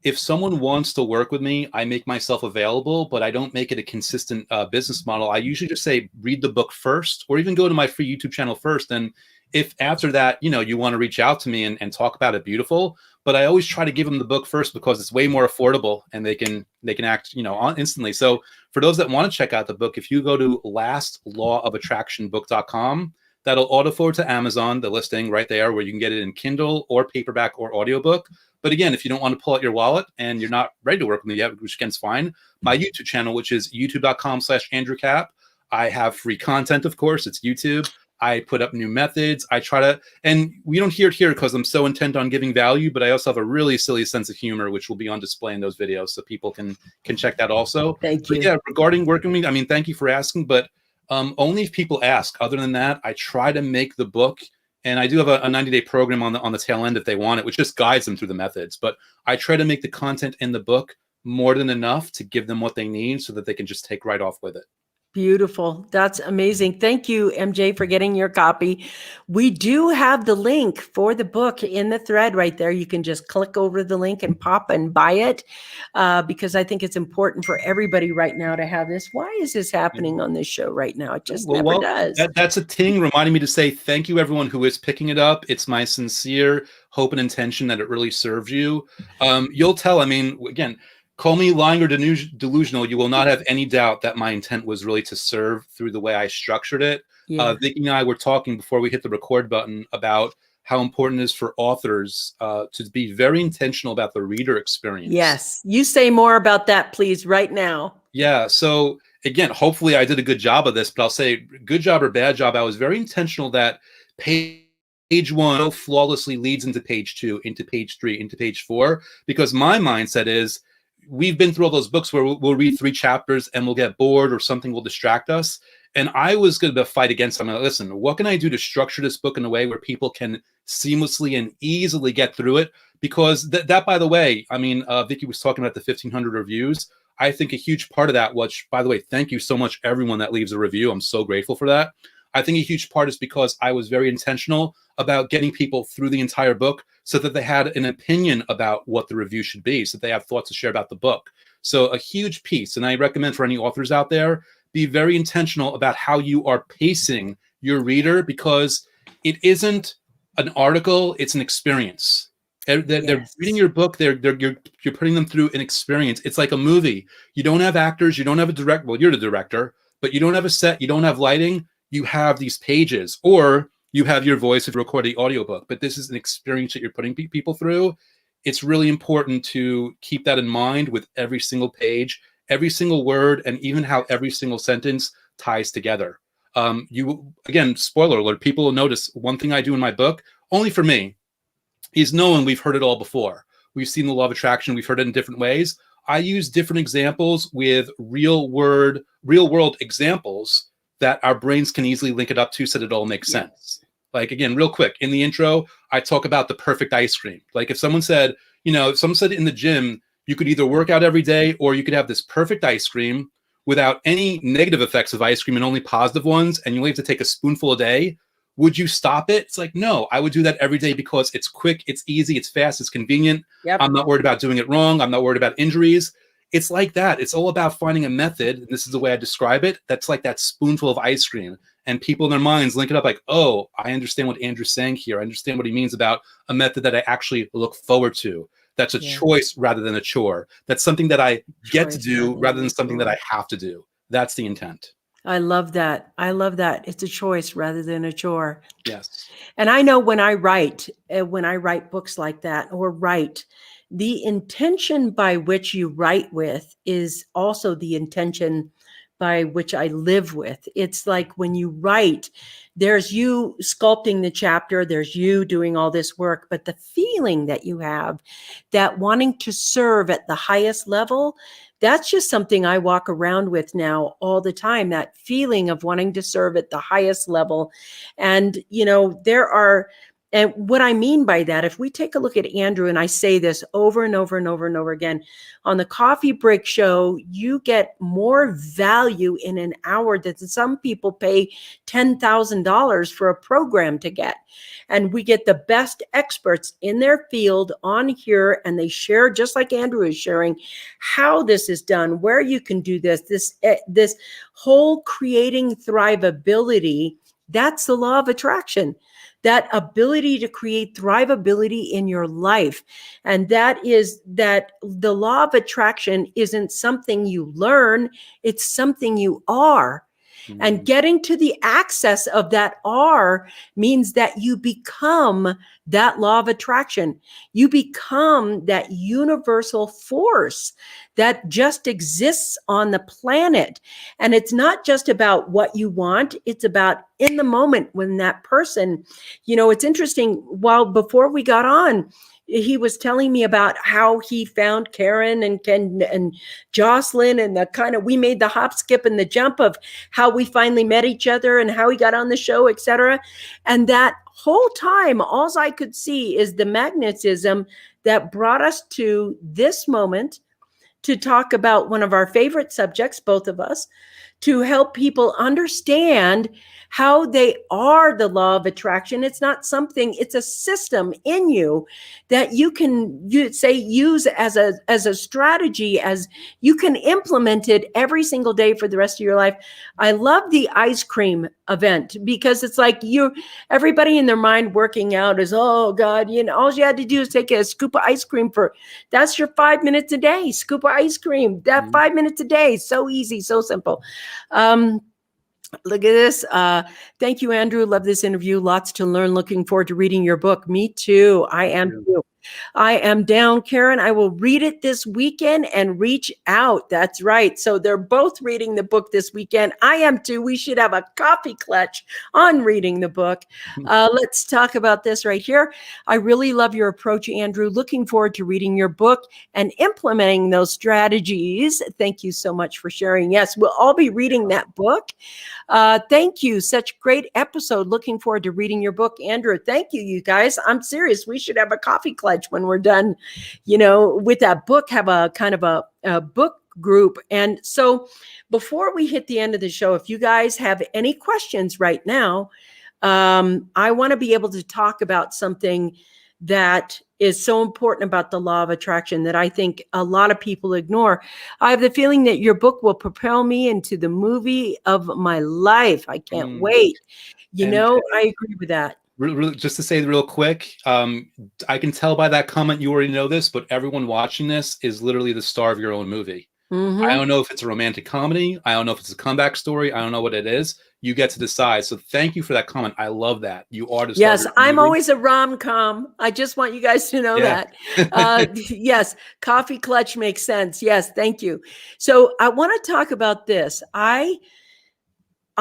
Speaker 2: If someone wants to work with me, I make myself available, but I don't make it a consistent business model. I usually just say, read the book first, or even go to my free YouTube channel first. And if after that, you want to reach out to me and talk about it, beautiful. But I always try to give them the book first, because it's way more affordable and they can act, on instantly. So for those that want to check out the book, if you go to lastlawofattractionbook.com, that'll auto forward to Amazon, the listing right there, where you can get it in Kindle or paperback or audiobook. But again, if you don't want to pull out your wallet and you're not ready to work with me yet, which again is fine, my YouTube channel, which is youtube.com/Andrew Kap. I have free content, of course. It's YouTube. I put up new methods. I try to, and we don't hear it here because I'm so intent on giving value, but I also have a really silly sense of humor, which will be on display in those videos, so people can check that also.
Speaker 1: Thank you.
Speaker 2: But yeah, regarding working with me, I mean, thank you for asking, but only if people ask. Other than that, I try to make the book, and I do have a 90-day program on the tail end if they want it, which just guides them through the methods. But I try to make the content in the book more than enough to give them what they need so that they can just take right off with it.
Speaker 1: Beautiful. That's amazing. Thank you, MJ, for getting your copy. We do have the link for the book in the thread right there. You can just click over the link and pop and buy it, because I think it's important for everybody right now to have this. Why is this happening on this show right now? It just never does.
Speaker 2: That's a ting reminding me to say thank you, everyone who is picking it up. It's my sincere hope and intention that it really serves you. You'll tell, I mean, again, call me lying or delusional. You will not have any doubt that my intent was really to serve through the way I structured it. Yeah. Vickie and I were talking before we hit the record button about how important it is for authors to be very intentional about the reader experience.
Speaker 1: Yes. You say more about that, please, right now.
Speaker 2: Yeah. So again, hopefully I did a good job of this, but I'll say good job or bad job. I was very intentional that page one flawlessly leads into page two, into page three, into page four, because my mindset is we've been through all those books where we'll read 3 chapters and we'll get bored or something will distract us. And I was going to fight against them. Listen, what can I do to structure this book in a way where people can seamlessly and easily get through it? Because that, by the way, I mean, Vickie was talking about the 1,500 reviews. I think a huge part of that, which, by the way, thank you so much, everyone that leaves a review. I'm so grateful for that. I think a huge part is because I was very intentional about getting people through the entire book so that they had an opinion about what the review should be, so that they have thoughts to share about the book. So a huge piece, and I recommend for any authors out there, be very intentional about how you are pacing your reader, because it isn't an article, it's an experience. They're reading your book. You're putting them through an experience. It's like a movie. You don't have actors. You don't have a director. Well, you're the director, but you don't have a set. You don't have lighting. You have these pages, or you have your voice if you record the audiobook. But this is an experience that you're putting people through. It's really important to keep that in mind with every single page, every single word, and even how every single sentence ties together. Again, spoiler alert, people will notice one thing I do in my book, only for me, is knowing we've heard it all before. We've seen the law of attraction. We've heard it in different ways. I use different examples with real world examples that our brains can easily link it up to so that it all makes sense. Like, again, real quick, in the intro, I talk about the perfect ice cream. Like if someone said, in the gym, you could either work out every day or you could have this perfect ice cream without any negative effects of ice cream and only positive ones, and you only have to take a spoonful a day. Would you stop it? It's like, no, I would do that every day because it's quick, it's easy, it's fast, it's convenient.
Speaker 1: Yep.
Speaker 2: I'm not worried about doing it wrong. I'm not worried about injuries. It's like that. It's all about finding a method. And this is the way I describe it. That's like that spoonful of ice cream. And people in their minds link it up like, oh, I understand what Andrew's saying here. I understand what he means about a method that I actually look forward to. That's a choice rather than a chore. That's something that I get to do rather than something that I have to do. That's the intent.
Speaker 1: I love that. I love that. It's a choice rather than a chore.
Speaker 2: Yes.
Speaker 1: And I know when I write books like that or write, the intention by which you write with is also the intention by which I live with. It's like when you write, there's you sculpting the chapter, there's you doing all this work, but the feeling that you have, that wanting to serve at the highest level, that's just something I walk around with now all the time, that feeling of wanting to serve at the highest level. And, and what I mean by that, if we take a look at Andrew, and I say this over and over and over and over again, on the Coffee Break Show, you get more value in an hour that some people pay $10,000 for a program to get. And we get the best experts in their field on here, and they share, just like Andrew is sharing, how this is done, where you can do this whole creating thrivability. That's the law of attraction. That ability to create thrivability in your life. And that is that the law of attraction isn't something you learn, it's something you are. Mm-hmm. And getting to the access of that are means that you become that law of attraction. You become that universal force that just exists on the planet. And it's not just about what you want, it's about in the moment when that person, it's interesting, before we got on, he was telling me about how he found Karen and Ken and Jocelyn, and we made the hop, skip, and the jump of how we finally met each other and how he got on the show, etc. And that whole time, all I could see is the magnetism that brought us to this moment to talk about one of our favorite subjects, both of us, to help people understand how they are the law of attraction. It's not something, it's a system in you that you can use as a strategy, as you can implement it every single day for the rest of your life. I love the ice cream event because it's like everybody in their mind working out is, oh God, all you had to do is take a scoop of ice cream that's your 5 minutes a day, scoop of ice cream, that 5 minutes a day. So easy, so simple. Look at this. Thank you, Andrew. Love this interview. Lots to learn. Looking forward to reading your book. Me too. I am too. I am down, Karen. I will read it this weekend and reach out. That's right. So they're both reading the book this weekend. I am too. We should have a coffee clutch on reading the book. Let's talk about this right here. I really love your approach, Andrew. Looking forward to reading your book and implementing those strategies. Thank you so much for sharing. Yes, we'll all be reading that book. Thank you. Such great episode. Looking forward to reading your book, Andrew. Thank you, you guys. I'm serious. We should have a coffee clutch when we're done, with that book, have a kind of a book group. And so before we hit the end of the show, if you guys have any questions right now, I want to be able to talk about something that is so important about the law of attraction that I think a lot of people ignore. I have the feeling that your book will propel me into the movie of my life. I can't wait. I agree with that.
Speaker 2: Really, just to say real quick, I can tell by that comment you already know this, but everyone watching this is literally the star of your own movie. I don't know if it's a romantic comedy. I don't know if it's a comeback story. I don't know what it is. You get to decide. So thank you for that comment. I love that. You are the star.
Speaker 1: Yes, I'm always a rom-com. I just want you guys to know that. Yes, coffee clutch makes sense. Yes, thank you. So I want to talk about this.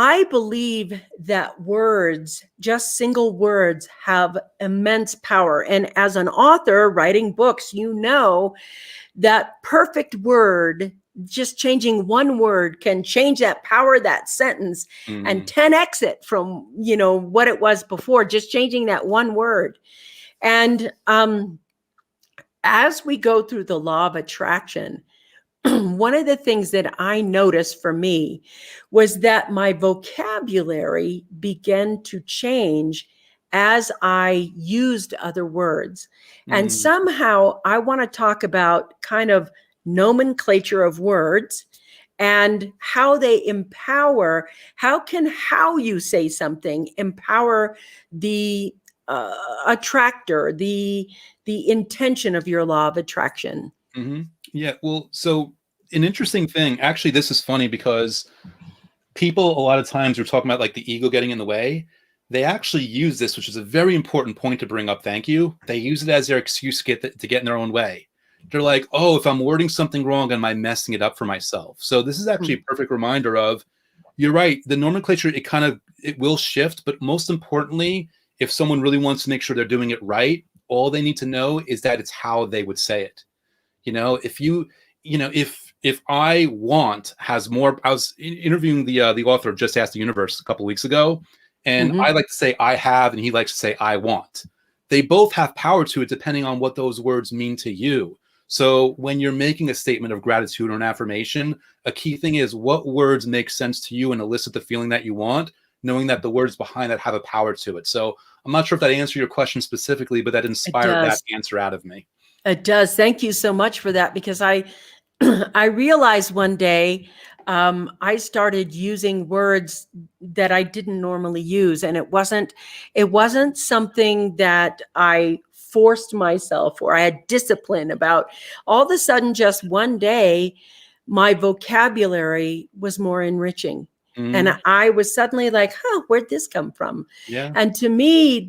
Speaker 1: I believe that words, just single words, have immense power. And as an author writing books, that perfect word, just changing one word can change that power of that sentence and 10x it from, what it was before, just changing that one word. And as we go through the law of attraction, one of the things that I noticed for me was that my vocabulary began to change as I used other words. And somehow I want to talk about kind of nomenclature of words and how they empower, how you say something empower the attractor, the intention of your law of attraction.
Speaker 2: Yeah, well, so an interesting thing, actually, this is funny because people a lot of times are talking about like the ego getting in the way. They actually use this, which is a very important point to bring up. Thank you. They use it as their excuse to get in their own way. They're like, oh, if I'm wording something wrong, am I messing it up for myself? So this is actually a perfect reminder of, you're right. The nomenclature, it will shift, but most importantly, if someone really wants to make sure they're doing it right, all they need to know is that it's how they would say it. If I want has more, I was interviewing the author of Just Ask the Universe a couple of weeks ago, and I like to say I have, and he likes to say I want. They both have power to it depending on what those words mean to you. So when you're making a statement of gratitude or an affirmation, a key thing is what words make sense to you and elicit the feeling that you want, knowing that the words behind that have a power to it. So I'm not sure if that answered your question specifically, but that inspired that answer out of me.
Speaker 1: It does. Thank you so much for that, because I realized one day I started using words that I didn't normally use, and it wasn't something that I forced myself or I had discipline about. All of a sudden, just one day, my vocabulary was more enriching. And I was suddenly like, where'd this come from?
Speaker 2: Yeah.
Speaker 1: And to me,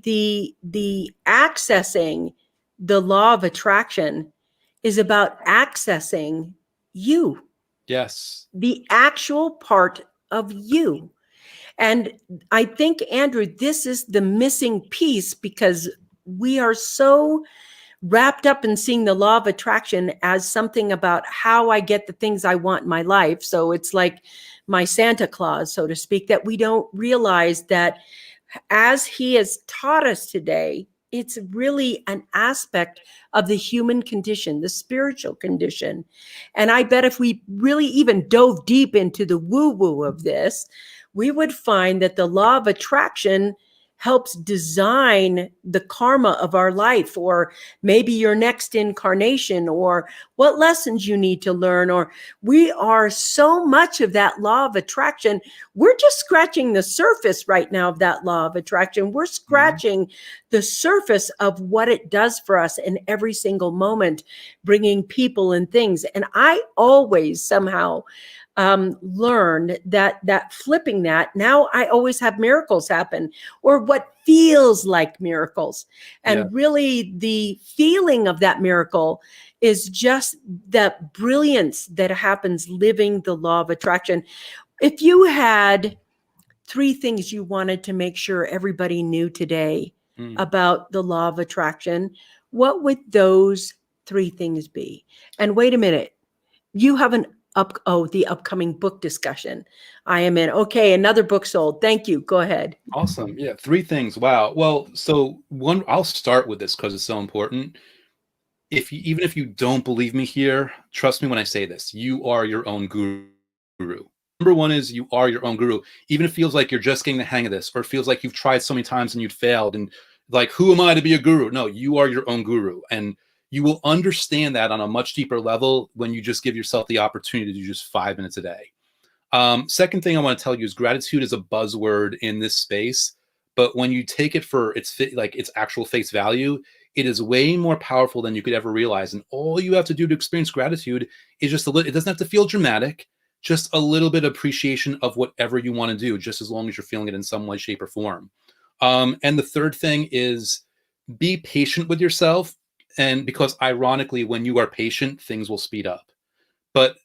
Speaker 1: the accessing the law of attraction is about accessing you.
Speaker 2: Yes.
Speaker 1: The actual part of you. And I think, Andrew, this is the missing piece, because we are so wrapped up in seeing the law of attraction as something about how I get the things I want in my life. So it's like my Santa Claus, so to speak, that we don't realize that as he has taught us today, it's really an aspect of the human condition, the spiritual condition. And I bet if we really even dove deep into the woo-woo of this, we would find that the law of attraction helps design the karma of our life, or maybe your next incarnation, or what lessons you need to learn. Or we are so much of that law of attraction. We're just scratching the surface right now of that law of attraction. We're scratching the surface of what it does for us in every single moment, bringing people and things. And I always somehow learned that flipping that, now I always have miracles happen, or what feels like miracles. And really the feeling of that miracle is just that brilliance that happens living the law of attraction. If you had 3 things you wanted to make sure everybody knew today about the law of attraction, what would those 3 things be? And wait a minute, you have the upcoming book discussion. I am in. Okay, another book sold. Thank you. Go ahead.
Speaker 2: Awesome. Yeah, 3 things. Wow. Well, so one, I'll start with this because it's so important. Even if you don't believe me here, trust me when I say this, you are your own guru. Number 1 is you are your own guru. Even if it feels like you're just getting the hang of this, or it feels like you've tried so many times and you've failed, and like, who am I to be a guru? No, you are your own guru. And you will understand that on a much deeper level when you just give yourself the opportunity to do just 5 minutes a day. Second thing I want to tell you is gratitude is a buzzword in this space, but when you take it for its actual face value, it is way more powerful than you could ever realize. And all you have to do to experience gratitude is just it doesn't have to feel dramatic, just a little bit of appreciation of whatever you want to do, just as long as you're feeling it in some way, shape, or form. And the third thing is be patient with yourself. And because ironically, when you are patient, things will speed up. But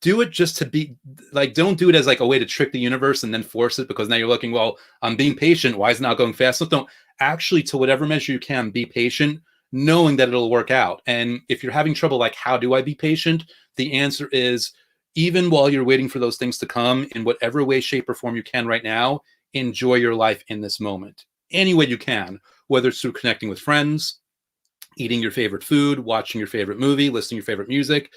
Speaker 2: do it just to be like, don't do it as like a way to trick the universe and then force it, because now you're looking, well, I'm being patient, why is it not going fast? So don't, actually, to whatever measure you can, be patient, knowing that it'll work out. And if you're having trouble, like, how do I be patient? The answer is, even while you're waiting for those things to come, in whatever way, shape, or form you can right now, enjoy your life in this moment, any way you can, whether it's through connecting with friends, eating your favorite food, watching your favorite movie, listening to your favorite music,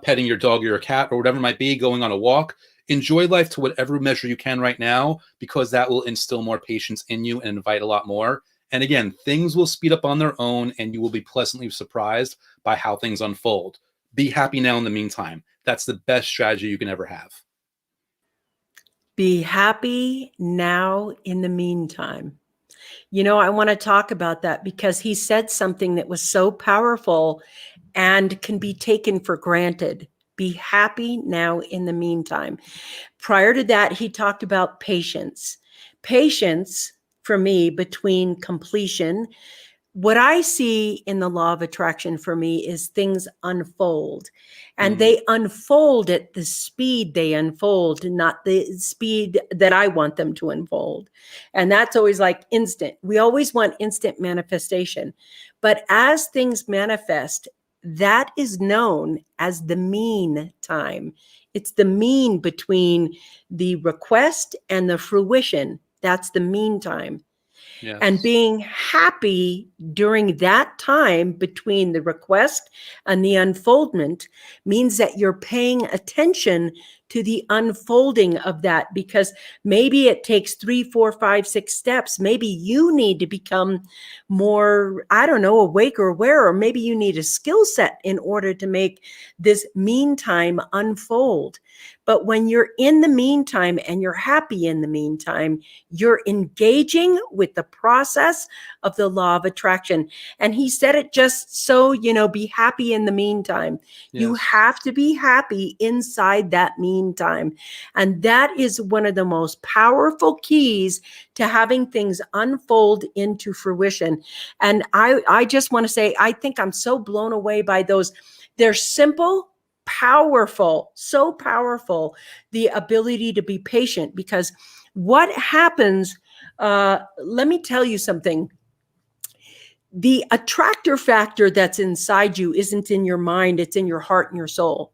Speaker 2: petting your dog or your cat, or whatever it might be, going on a walk. Enjoy life to whatever measure you can right now, because that will instill more patience in you and invite a lot more. And again, things will speed up on their own, and you will be pleasantly surprised by how things unfold. Be happy now in the meantime. That's the best strategy you can ever have.
Speaker 1: Be happy now in the meantime. You know, I want to talk about that because he said something that was so powerful and can be taken for granted. Be happy now in the meantime. Prior to that, he talked about patience. Patience, for me, between completion. What I see in the law of attraction for me is things unfold, and they unfold at the speed they unfold, not the speed that I want them to unfold. And that's always like instant. We always want instant manifestation. But as things manifest, that is known as the mean time. It's the mean between the request and the fruition. That's the mean time.
Speaker 2: Yes.
Speaker 1: And being happy during that time between the request and the unfoldment means that you're paying attention to the unfolding of that, because maybe it takes 3, 4, 5, 6 steps. Maybe you need to become more, I don't know, awake or aware, or maybe you need a skill set in order to make this meantime unfold. But when you're in the meantime and you're happy in the meantime, you're engaging with the process of the law of attraction. And he said it just so, be happy in the meantime. Yes. You have to be happy inside that meantime. And that is one of the most powerful keys to having things unfold into fruition. And I just want to say, I think I'm so blown away by those. They're simple, powerful, so powerful, the ability to be patient. Because what happens, let me tell you something. The attractor factor that's inside you isn't in your mind, it's in your heart and your soul.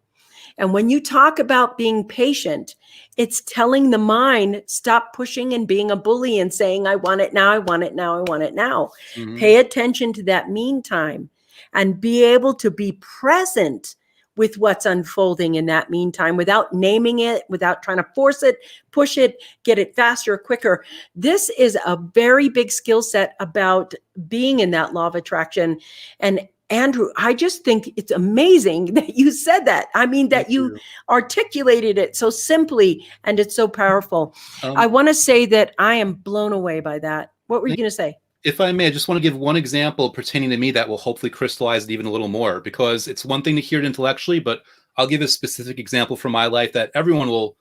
Speaker 1: And when you talk about being patient, it's telling the mind, stop pushing and being a bully and saying, I want it now, I want it now, I want it now. Pay attention to that meantime and be able to be present with what's unfolding in that meantime, without naming it, without trying to force it, push it, get it faster, quicker. This is a very big skill set about being in that law of attraction. And Andrew, I just think it's amazing that you said that. I mean, that you articulated it so simply, and it's so powerful. I want to say that I am blown away by that. What were you going to say?
Speaker 2: If I may, I just want to give one example pertaining to me that will hopefully crystallize it even a little more, because it's one thing to hear it intellectually, but I'll give a specific example from my life that everyone will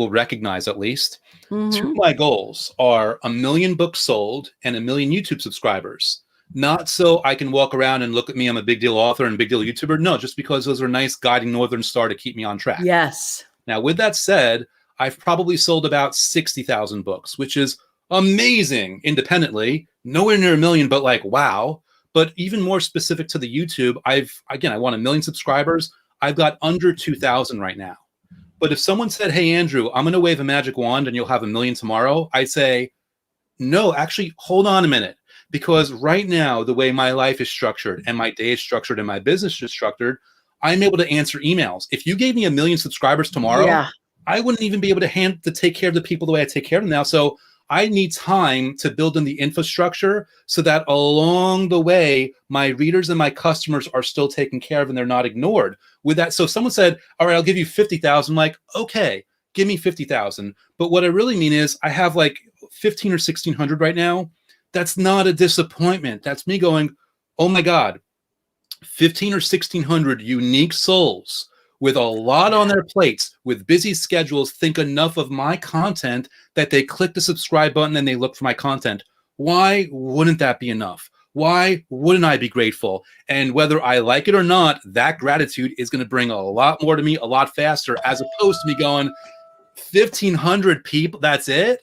Speaker 2: recognize at least.
Speaker 1: Mm-hmm.
Speaker 2: Two of my goals are 1 million books sold and 1 million YouTube subscribers. Not so I can walk around and look at me, I'm a big deal author and big deal YouTuber. No, just because those are nice guiding Northern Star to keep me on track.
Speaker 1: Yes.
Speaker 2: Now, with that said, I've probably sold about 60,000 books, which is amazing independently. Nowhere near 1 million, but like, wow. But even more specific to the YouTube, I want 1 million subscribers. I've got under 2,000 right now. But if someone said, hey, Andrew, I'm going to wave a magic wand and you'll have 1 million tomorrow, I'd say, no, actually, hold on a minute. Because right now, the way my life is structured and my day is structured and my business is structured, I'm able to answer emails. If you gave me 1 million subscribers tomorrow, I wouldn't even be able to take care of the people the way I take care of them now. So I need time to build in the infrastructure so that along the way, my readers and my customers are still taken care of and they're not ignored. With that, so if someone said, all right, I'll give you 50,000, like, okay, give me 50,000. But what I really mean is I have like 15 or 1,600 right now. That's not a disappointment. That's me going, oh my God, 15 or 1,600 unique souls with a lot on their plates, with busy schedules, think enough of my content that they click the subscribe button and they look for my content. Why wouldn't that be enough? Why wouldn't I be grateful? And whether I like it or not, that gratitude is going to bring a lot more to me a lot faster, as opposed to me going, 1,500 people, that's it?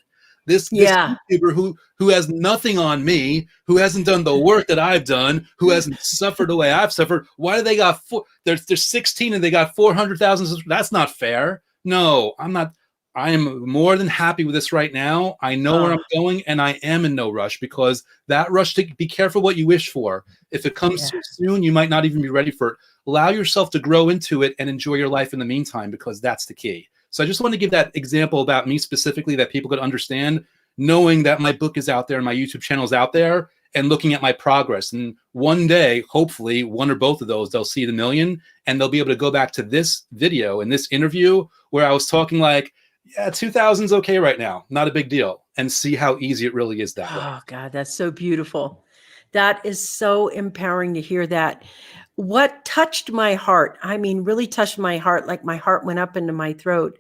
Speaker 2: This YouTuber who has nothing on me, who hasn't done the work that I've done, who hasn't suffered the way I've suffered. Why do they got there's 16 and they got 400,000? That's not fair. No, I'm not. I am more than happy with this right now. I know where I'm going, and I am in no rush, because that rush, to be careful what you wish for. If it comes too soon, you might not even be ready for it. Allow yourself to grow into it and enjoy your life in the meantime, because that's the key. So I just want to give that example about me specifically that people could understand, knowing that my book is out there and my YouTube channel is out there, and looking at my progress. And one day, hopefully, one or both of those, they'll see the 1 million, and they'll be able to go back to this video and this interview where I was talking like, yeah, 2,000's okay right now, not a big deal, and see how easy it really is that way.
Speaker 1: Oh God, that's so beautiful. That is so empowering to hear that. What touched my heart, I mean, really touched my heart, like my heart went up into my throat,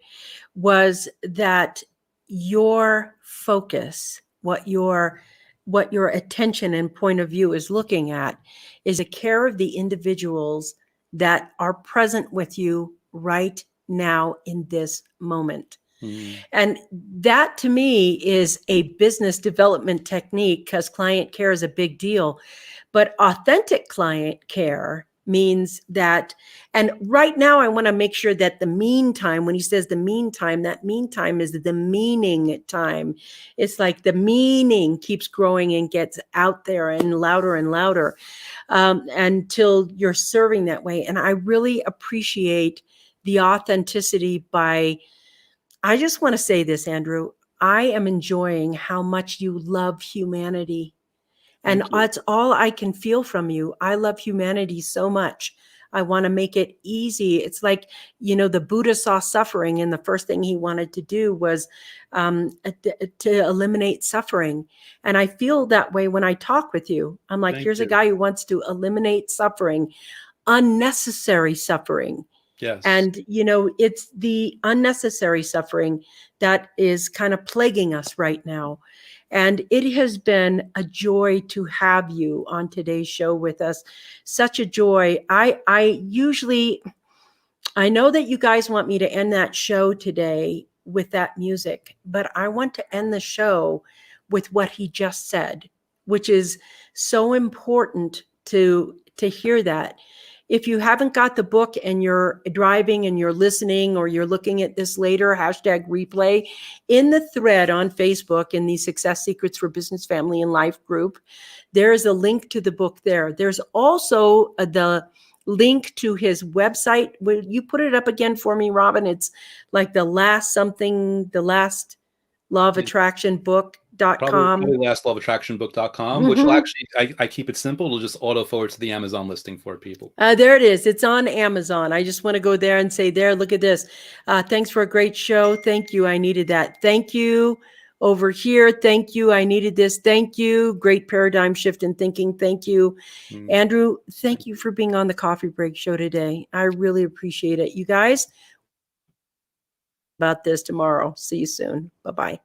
Speaker 1: was that your focus, what your attention and point of view is looking at, is a care of the individuals that are present with you right now in this moment. And that to me is a business development technique, because client care is a big deal. But authentic client care means that, and right now I want to make sure that the meantime, when he says the meantime, that meantime is the meaning time. It's like the meaning keeps growing and gets out there and louder until you're serving that way. And I really appreciate the authenticity by, I just want to say this, Andrew, I am enjoying how much you love humanity. And that's all I can feel from you. I love humanity so much. I want to make it easy. It's like, the Buddha saw suffering, and the first thing he wanted to do was to eliminate suffering. And I feel that way when I talk with you. I'm like, here's a guy who wants to eliminate suffering, unnecessary suffering.
Speaker 2: Yes.
Speaker 1: And, it's the unnecessary suffering that is kind of plaguing us right now. And it has been a joy to have you on today's show with us. Such a joy. I know that you guys want me to end that show today with that music, but I want to end the show with what he just said, which is so important to hear that. If you haven't got the book and you're driving and you're listening, or you're looking at this later, #replay, in the thread on Facebook in the Success Secrets for Business, Family, and Life group, there's a link to the book there. There's also the link to his website. Will you put it up again for me, Robin? It's like the last Law of Attraction book.com.
Speaker 2: Probably lastlawofattractionbook.com, which will actually, I keep it simple. It'll just auto forward to the Amazon listing for people.
Speaker 1: There it is. It's on Amazon. I just want to go there and say, there, look at this. Thanks for a great show. Thank you. I needed that. Thank you. over here. Thank you. I needed this. Thank you. Great paradigm shift in thinking. Thank you. Andrew, thank you for being on the Coffee Break Show today. I really appreciate it. You guys, about this tomorrow. See you soon. Bye-bye.